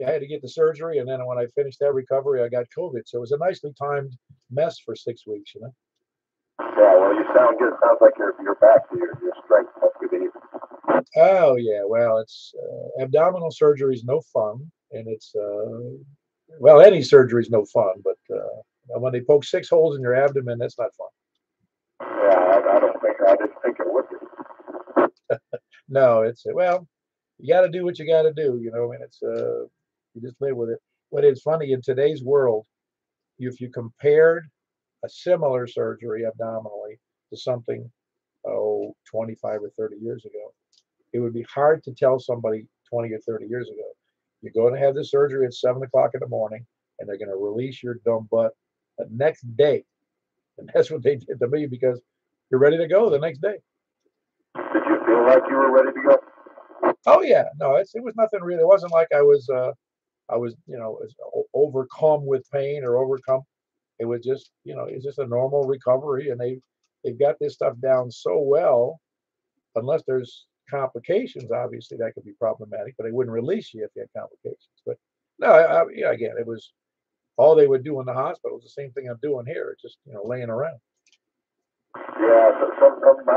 I had to get the surgery, and then when I finished that recovery, I got COVID. So it was a nicely timed mess for 6 weeks, you know. Yeah, well, you sound good. Sounds like you're back to your strength. That's good to hear. Oh yeah, well, it's abdominal surgery is no fun, and it's well, any surgery is no fun, but when they poke 6 holes in your abdomen, that's not fun. Yeah, I didn't think it would be. No, it's well, you got to do what you got to do, you know. And it's you just live with it. But it's funny in today's world, if you compared a similar surgery abdominally to something 25 or 30 years ago, it would be hard to tell somebody 20 or 30 years ago, you're going to have the surgery at 7 o'clock in the morning, and they're going to release your dumb butt the next day. And that's what they did to me because you're ready to go the next day. Did you feel like you were ready to go? Oh yeah, no, it was nothing really. It wasn't like I was overcome with pain or overcome. It was just it's just a normal recovery, and they've got this stuff down so well. Unless there's complications, obviously that could be problematic. But they wouldn't release you if you had complications. But no, yeah, again, it was all they would do in the hospital was the same thing I'm doing here. It's just laying around. Yeah,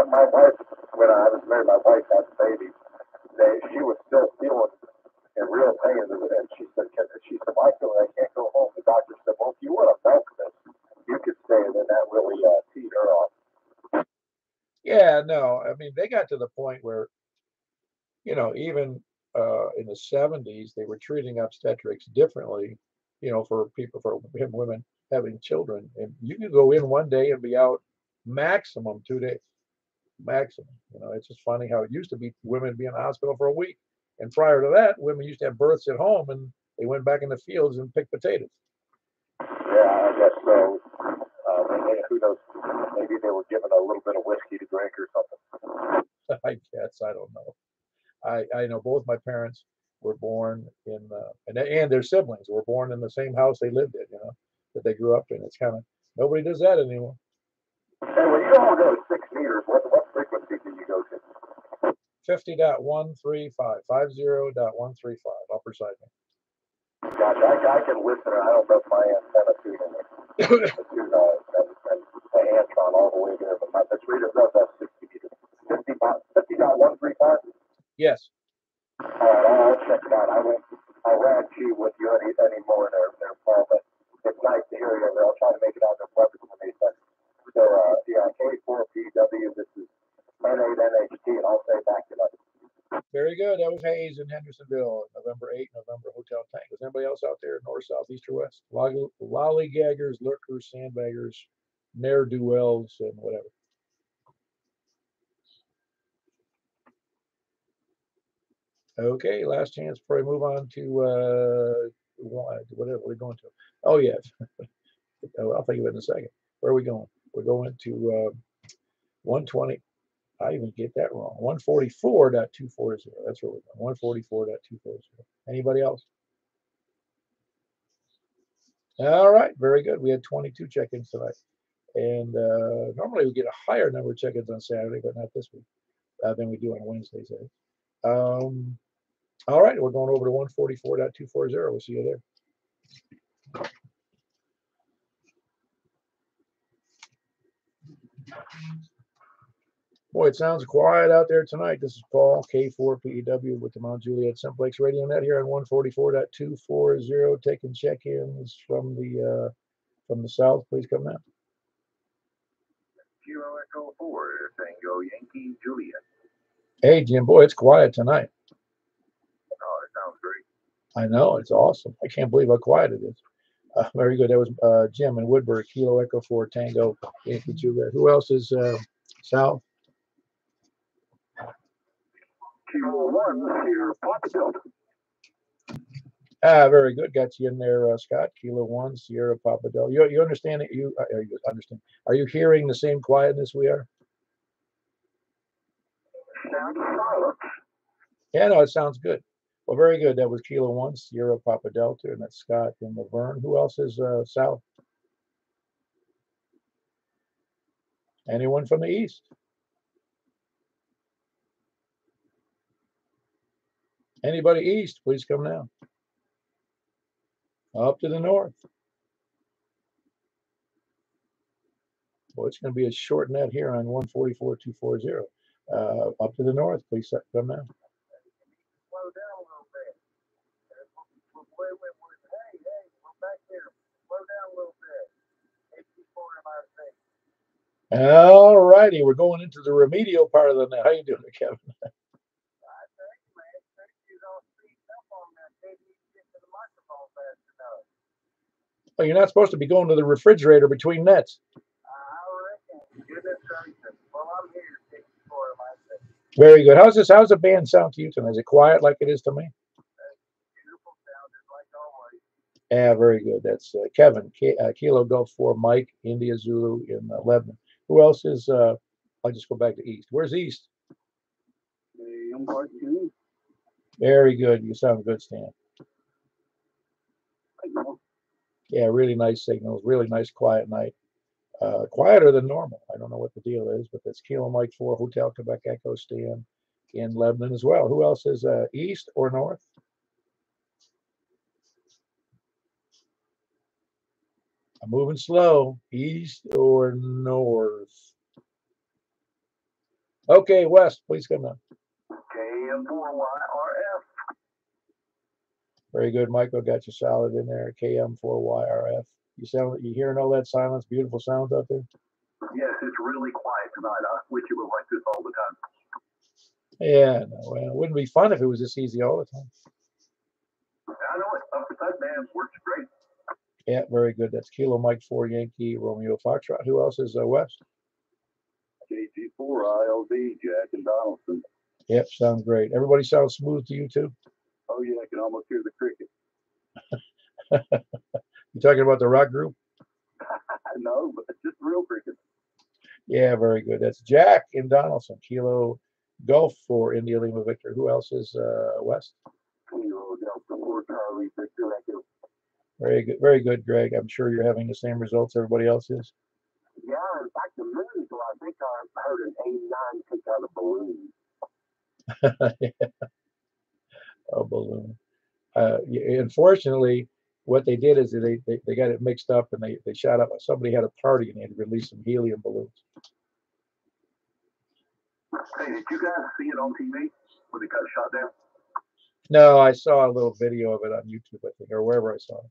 my wife, when I was married, my wife had a baby. She was still feeling in real pain, and she said, "I feel like I can't go home." The doctor said, "Well, if you want to milk this, you could stay," and then that really teed her off. Yeah, no, I mean they got to the point where even in the 70s they were treating obstetrics differently, for women having children, and you could go in one day and be out maximum 2 days. Maximum. It's just funny how it used to be women be in the hospital for a week. And prior to that, women used to have births at home and they went back in the fields and picked potatoes. Yeah, I guess so. Who knows? Maybe they were given a little bit of whiskey to drink or something. I guess. I don't know. I know both my parents were born in, and their siblings were born in the same house they lived in, that they grew up in. It's kind of, nobody does that anymore. Hey, when you don't go to 6 meters, what frequency do you go to? 50.135, 50.135, upper side. Gosh, I can listen. I don't know if my antenna tune the Antron all the way there, but the reader does have 60 meters. 50.135? Yes. All right, I'll check it out. I won't chew with you anymore there, Paul, but it's nice to hear you. I'll try to make it out there pleasant for me. So, yeah, K4PW, this is N8NHT, and I'll say back to that. Very good. That was Hayes in Hendersonville, November 8th, November Hotel Tank. Was anybody else out there, north, south, east, or west? Lollygaggers, lurkers, sandbaggers, ne'er-do-wells, and whatever. Okay, last chance before I move on to whatever we're going to. Oh yeah, I'll think of it in a second. Where are we going? We're going to 120. I even get that wrong. 144.240. That's where we're going. 144.240. Anybody else? All right, very good. We had 22 check-ins tonight. And normally we get a higher number of check-ins on Saturday, but not this week than we do on Wednesdays. All right, we're going over to 144.240. We'll see you there. Boy, it sounds quiet out there tonight. This is Paul, K4PEW with the Mount Juliet Simplex Radio Net here on 144.240, taking check-ins from the south. Please come now. Kilo Echo 4, Tango Yankee Juliet. Hey, Jim, boy, it's quiet tonight. Oh, it sounds great. I know, it's awesome. I can't believe how quiet it is. Very good. That was Jim in Woodbury, Kilo Echo 4, Tango Yankee Juliet. Who else is south? Kilo 1 here, Papa Delta. Very good. Got you in there, Scott. Kilo 1, Sierra Papa Delta. You understand it? You understand? Are you hearing the same quietness we are? Sound silent. Yeah, no, it sounds good. Well, very good. That was Kilo 1, Sierra Papa Delta, and that's Scott in Laverne. Who else is south? Anyone from the east? Anybody east? Please come now. Up to the north. Well, it's going to be a short net here on 144.240. Up to the north, please come now. Slow down a little bit. Hey, we're back here. Slow down a little bit. 84 in my face. All righty, we're going into the remedial part of the net. How you doing, Kevin? Oh, you're not supposed to be going to the refrigerator between nets. Very good. How's the band sound to you tonight? Is it quiet like it is to me? Yeah, very good. That's Kevin, Kilo Golf 4, Mike, India Zulu in Lebanon. Who else is, I'll just go back to East. Where's East? Very good. You sound good, Stan. Yeah, really nice signals. Really nice quiet night. Quieter than normal. I don't know what the deal is, but that's Kilo Mike 4, Hotel Quebec Echo Stan in Lebanon as well. Who else is East or North? I'm moving slow. East or North? Okay, West, please come on. KM4YRF. Very good, Michael. Got you solid in there. KM4YRF. You hearing all that silence? Beautiful sounds out there. Yes, it's really quiet tonight. I wish it was like this all the time. Yeah, no, well, it wouldn't be fun if it was this easy all the time. I know it. Upside down works great. Yeah, very good. That's Kilo Mike 4 Yankee Romeo Foxtrot. Who else is West? KG4 ILD Jack and Donaldson. Yep, sounds great. Everybody sounds smooth to you too? Oh yeah, I can almost hear the cricket. You talking about the rock group? No, but it's just real cricket. Yeah, very good. That's Jack in Donaldson. Kilo Golf 4 India Lima Victor. Who else is West? Kilo Delta 4 Charlie Victor Echo. Very good, Greg. I'm sure you're having the same results everybody else is. Yeah, in fact, a minute ago, I think I heard an 89 pick out a balloon. A balloon. Unfortunately, what they did is they got it mixed up and they shot up. Somebody had a party and they had released some helium balloons. Hey, did you guys see it on TV when they got shot down? No, I saw a little video of it on YouTube, I think, or wherever I saw it.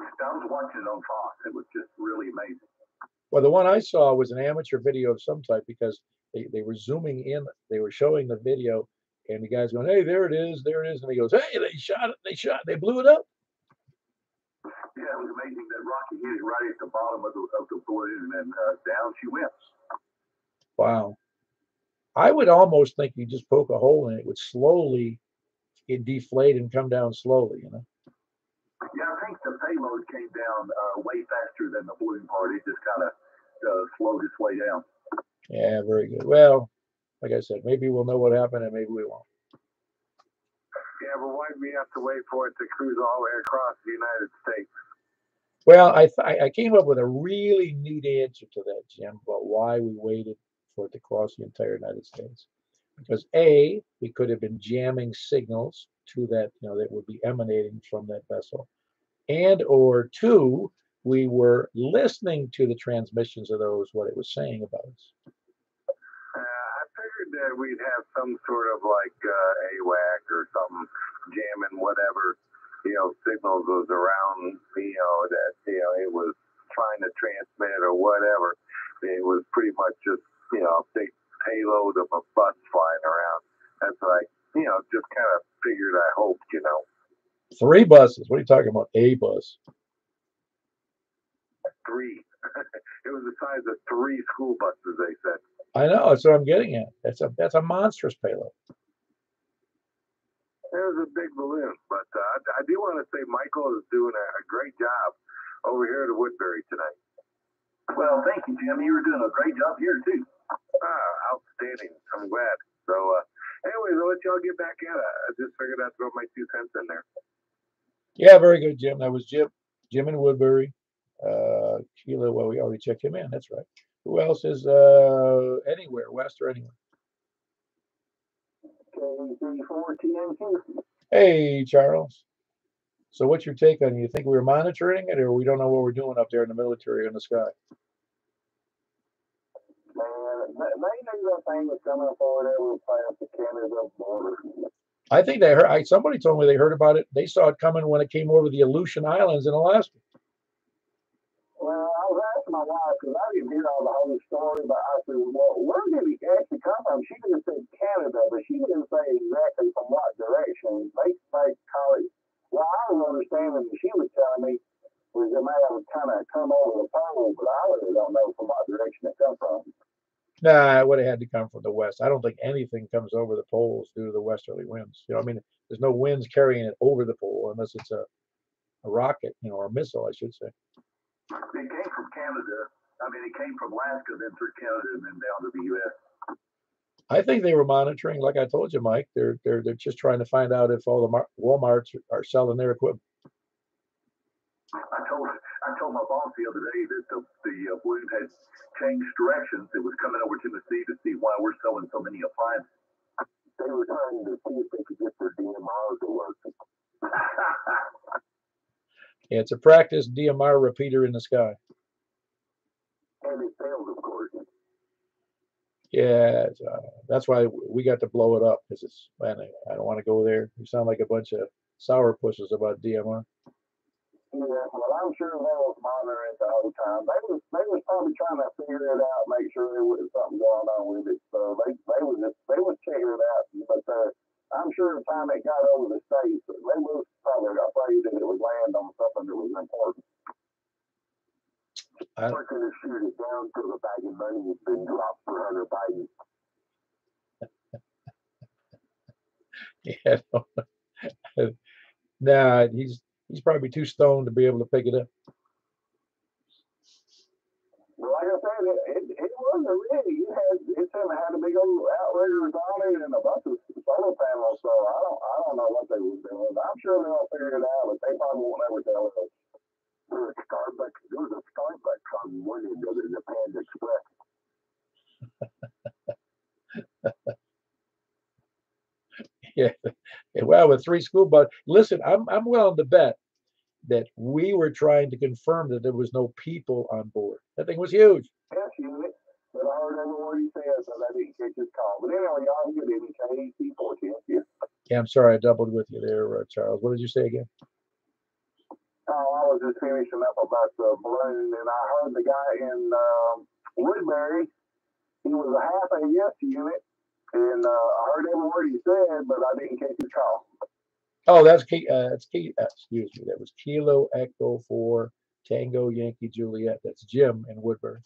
I was watching it on Fox. It was just really amazing. Well, the one I saw was an amateur video of some type because they were zooming in. They were showing the video, and the guy's going, "Hey, there it is, there it is," and he goes, "Hey, they blew it up." Yeah, it was amazing that Rocky hit it right at the bottom of the balloon, and down she went. Wow. I would almost think you just poke a hole in it, would slowly deflate and come down slowly, you know. payload came down way faster than the balloon part. It just kind of slowed its way down. Yeah, very good. Well, like I said, maybe we'll know what happened and maybe we won't. Yeah, but why do we have to wait for it to cruise all the way across the United States? Well, I came up with a really neat answer to that, Jim, about why we waited for it to cross the entire United States. Because A, we could have been jamming signals to that, that would be emanating from that vessel. And or two, we were listening to the transmissions of those, what it was saying about us. I figured that we'd have some sort of like AWAC or something jamming whatever, signals was around, that, it was trying to transmit or whatever. It was pretty much just, a big payload of a bus flying around. That's like, just kind of figured, I hoped, 3 buses. What are you talking about? A bus. 3. It was the size of 3 school buses, they said. I know. That's what I'm getting at. That's a monstrous payload. It was a big balloon, but I do want to say Michael is doing a great job over here at Woodbury tonight. Well, thank you, Jim. You were doing a great job here, too. Outstanding. I'm glad. So, anyways, I'll let y'all get back at it. I just figured I'd throw my 2 cents in there. Yeah, very good, Jim. That was Jim in Woodbury. Sheila, well, we already checked him in. That's right. Who else is anywhere, west or anywhere? Hey, Charles. So what's your take on it? You think we were monitoring it, or we don't know what we're doing up there in the military in the sky? I think they heard. Somebody told me they heard about it. They saw it coming when it came over the Aleutian Islands in Alaska. Well, I was asking my wife because I didn't hear all the whole story, but I said, well, where did he actually come from? She just said Canada, but she didn't say exactly from what direction. They call it. Well, I was understanding that she was telling me was it may have kind of come over the pole, but I really don't know from what direction it come from. Nah, it would have had to come from the west. I don't think anything comes over the poles due to the westerly winds. I mean, there's no winds carrying it over the pole unless it's a rocket, or a missile, I should say. It came from Canada. I mean, it came from Alaska, then through Canada, and then down to the U.S. I think they were monitoring, like I told you, Mike. They're just trying to find out if all the Walmarts are selling their equipment. I told my boss the other day that the balloon had changed directions. It was coming over Tennessee to see why we're selling so many appliances. They were trying to see if they could get their DMRs to work. Yeah, it's a practice DMR repeater in the sky. And it failed, of course. Yeah, that's why we got to blow it up, because man, I don't want to go there. You sound like a bunch of sourpusses about DMR. Yeah, well, I'm sure they was monitoring it the whole time. They was probably trying to figure it out, make sure there was something going on with it. So they was checking it out. But I'm sure the time it got over the States, they was probably afraid that it would land on something that was important. We're going to shoot it down to the bag of money has been dropped for Hunter Biden. Yeah, nah, he's probably too stoned to be able to pick it up. Well, like I said, it wasn't really. It had a big old outriggers on it and a bunch of solar panels. So I don't know what they was doing. I'm sure they'll figure it out, but they probably won't ever tell us. There was a Starbucks on one end of it in the Panda Express. Yeah, well, with 3 school buses. Listen, I'm willing to bet that we were trying to confirm that there was no people on board. That thing was huge. Yes, unit. But I heard every word he said, so I didn't catch his call. But anyway, y'all get in KAC 14. Yeah, I'm sorry I doubled with you there, Charles. What did you say again? Oh, I was just finishing up about the balloon, and I heard the guy in Woodbury. He was a half a yes unit, and I heard every word he said, but I didn't catch his call. Oh, that's excuse me. That was Kilo Echo 4 Tango Yankee Juliet. That's Jim in Woodbury.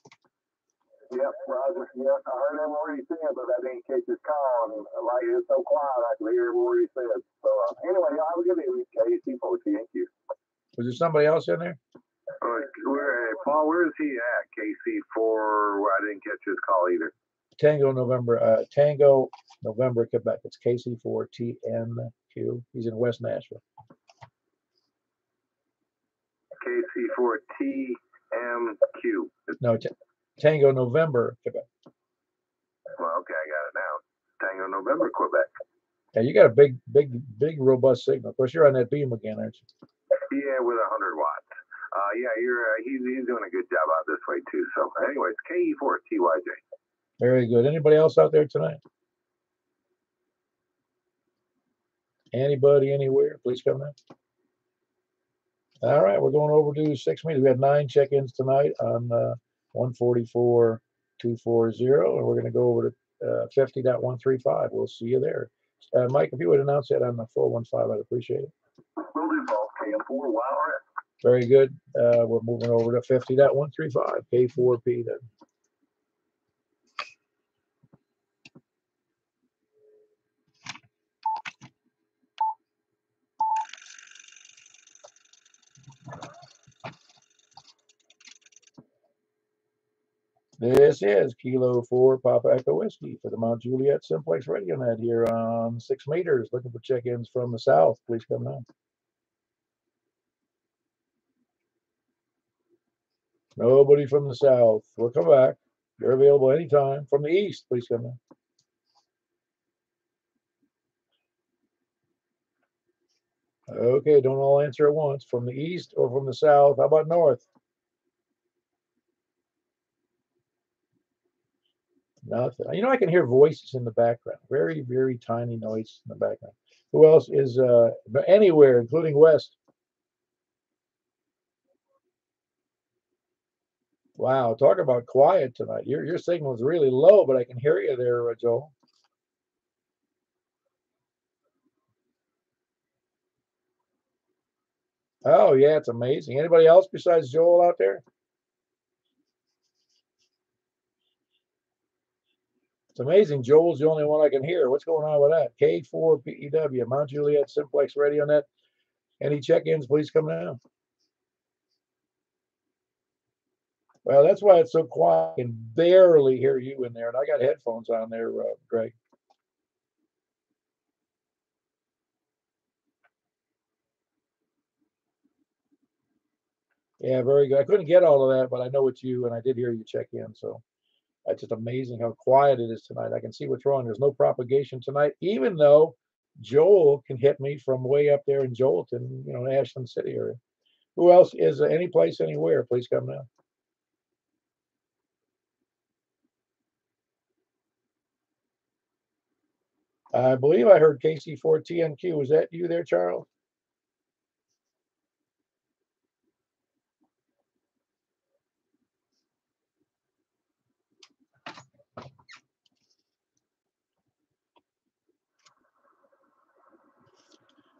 Yep, Roger. Yep, I heard every word he said, but I didn't catch his call. And like it was so quiet, I could hear every word he said. So anyway, y'all have a good evening. KAC 14. Thank you. Was there somebody else in there? Paul, where is he at? KC4. I didn't catch his call either. Tango November, Quebec. It's KC4TNQ. He's in West Nashville. KC4TMQ. No, Tango November, Quebec. Well, okay, I got it now. Tango November, Quebec. Yeah, you got a big, robust signal. Of course, you're on that beam again, aren't you? Yeah, with 100 watts. Yeah, he's doing a good job out this way too. So, anyways, KE4TYJ. Very good. Anybody else out there tonight? Anybody, anywhere? Please come in. All right, we're going over to 6 meters. We had 9 check-ins tonight on 144.240, and we're going to go over to 50.135. We'll see you there. Mike, if you would announce that on the 415, I'd appreciate it. Will do, Paul. KM4, wow. Very good. We're moving over to 50.135, K4P then. This is Kilo 4 Papa Echo Whiskey for the Mount Juliet Simplex Radio Net here on 6 meters. Looking for check-ins from the south. Please come now. Nobody from the south. We'll come back. You're available anytime. From the east, please come now. Okay, don't all answer at once. From the east or from the south? How about north? Nothing. You know, I can hear voices in the background. Very, very tiny noise in the background. Who else is anywhere, including west? Wow, talk about quiet tonight. Your signal is really low, but I can hear you there, Joel. Oh, yeah, it's amazing. Anybody else besides Joel out there? It's amazing. Joel's the only one I can hear. What's going on with that? K4PEW, Mount Juliet Simplex Radio Net. Any check-ins, please come now. Well, that's why it's so quiet. I can barely hear you in there. And I got headphones on there, Greg. Yeah, very good. I couldn't get all of that, but I know it's you, and I did hear you check in. So that's just amazing how quiet it is tonight. I can see what's wrong. There's no propagation tonight, even though Joel can hit me from way up there in Joelton, Ashland City area. Who else is any place, anywhere? Please come now. I believe I heard KC4TNQ. Was that you there, Charles?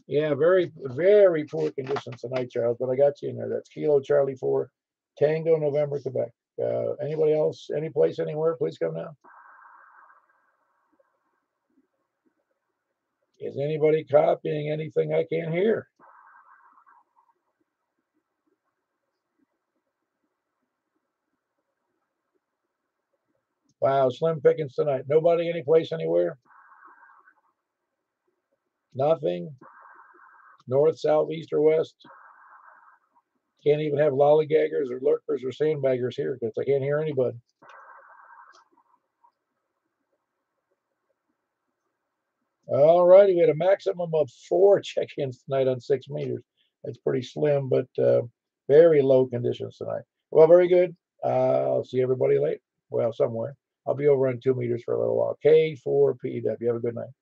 Yeah, very, very poor conditions tonight, Charles, but I got you in there. That's Kilo Charlie 4, Tango November, Quebec. Anybody else, any place, anywhere, please come now. Is anybody copying anything I can't hear? Wow, slim pickings tonight. Nobody, any place, anywhere? Nothing? North, south, east, or west? Can't even have lollygaggers or lurkers or sandbaggers here because I can't hear anybody. All righty, we had a maximum of 4 check-ins tonight on 6 meters. That's pretty slim, but very low conditions tonight. Well, very good. I'll see everybody late. Well, somewhere. I'll be over on 2 meters for a little while. K4PEW. Have a good night.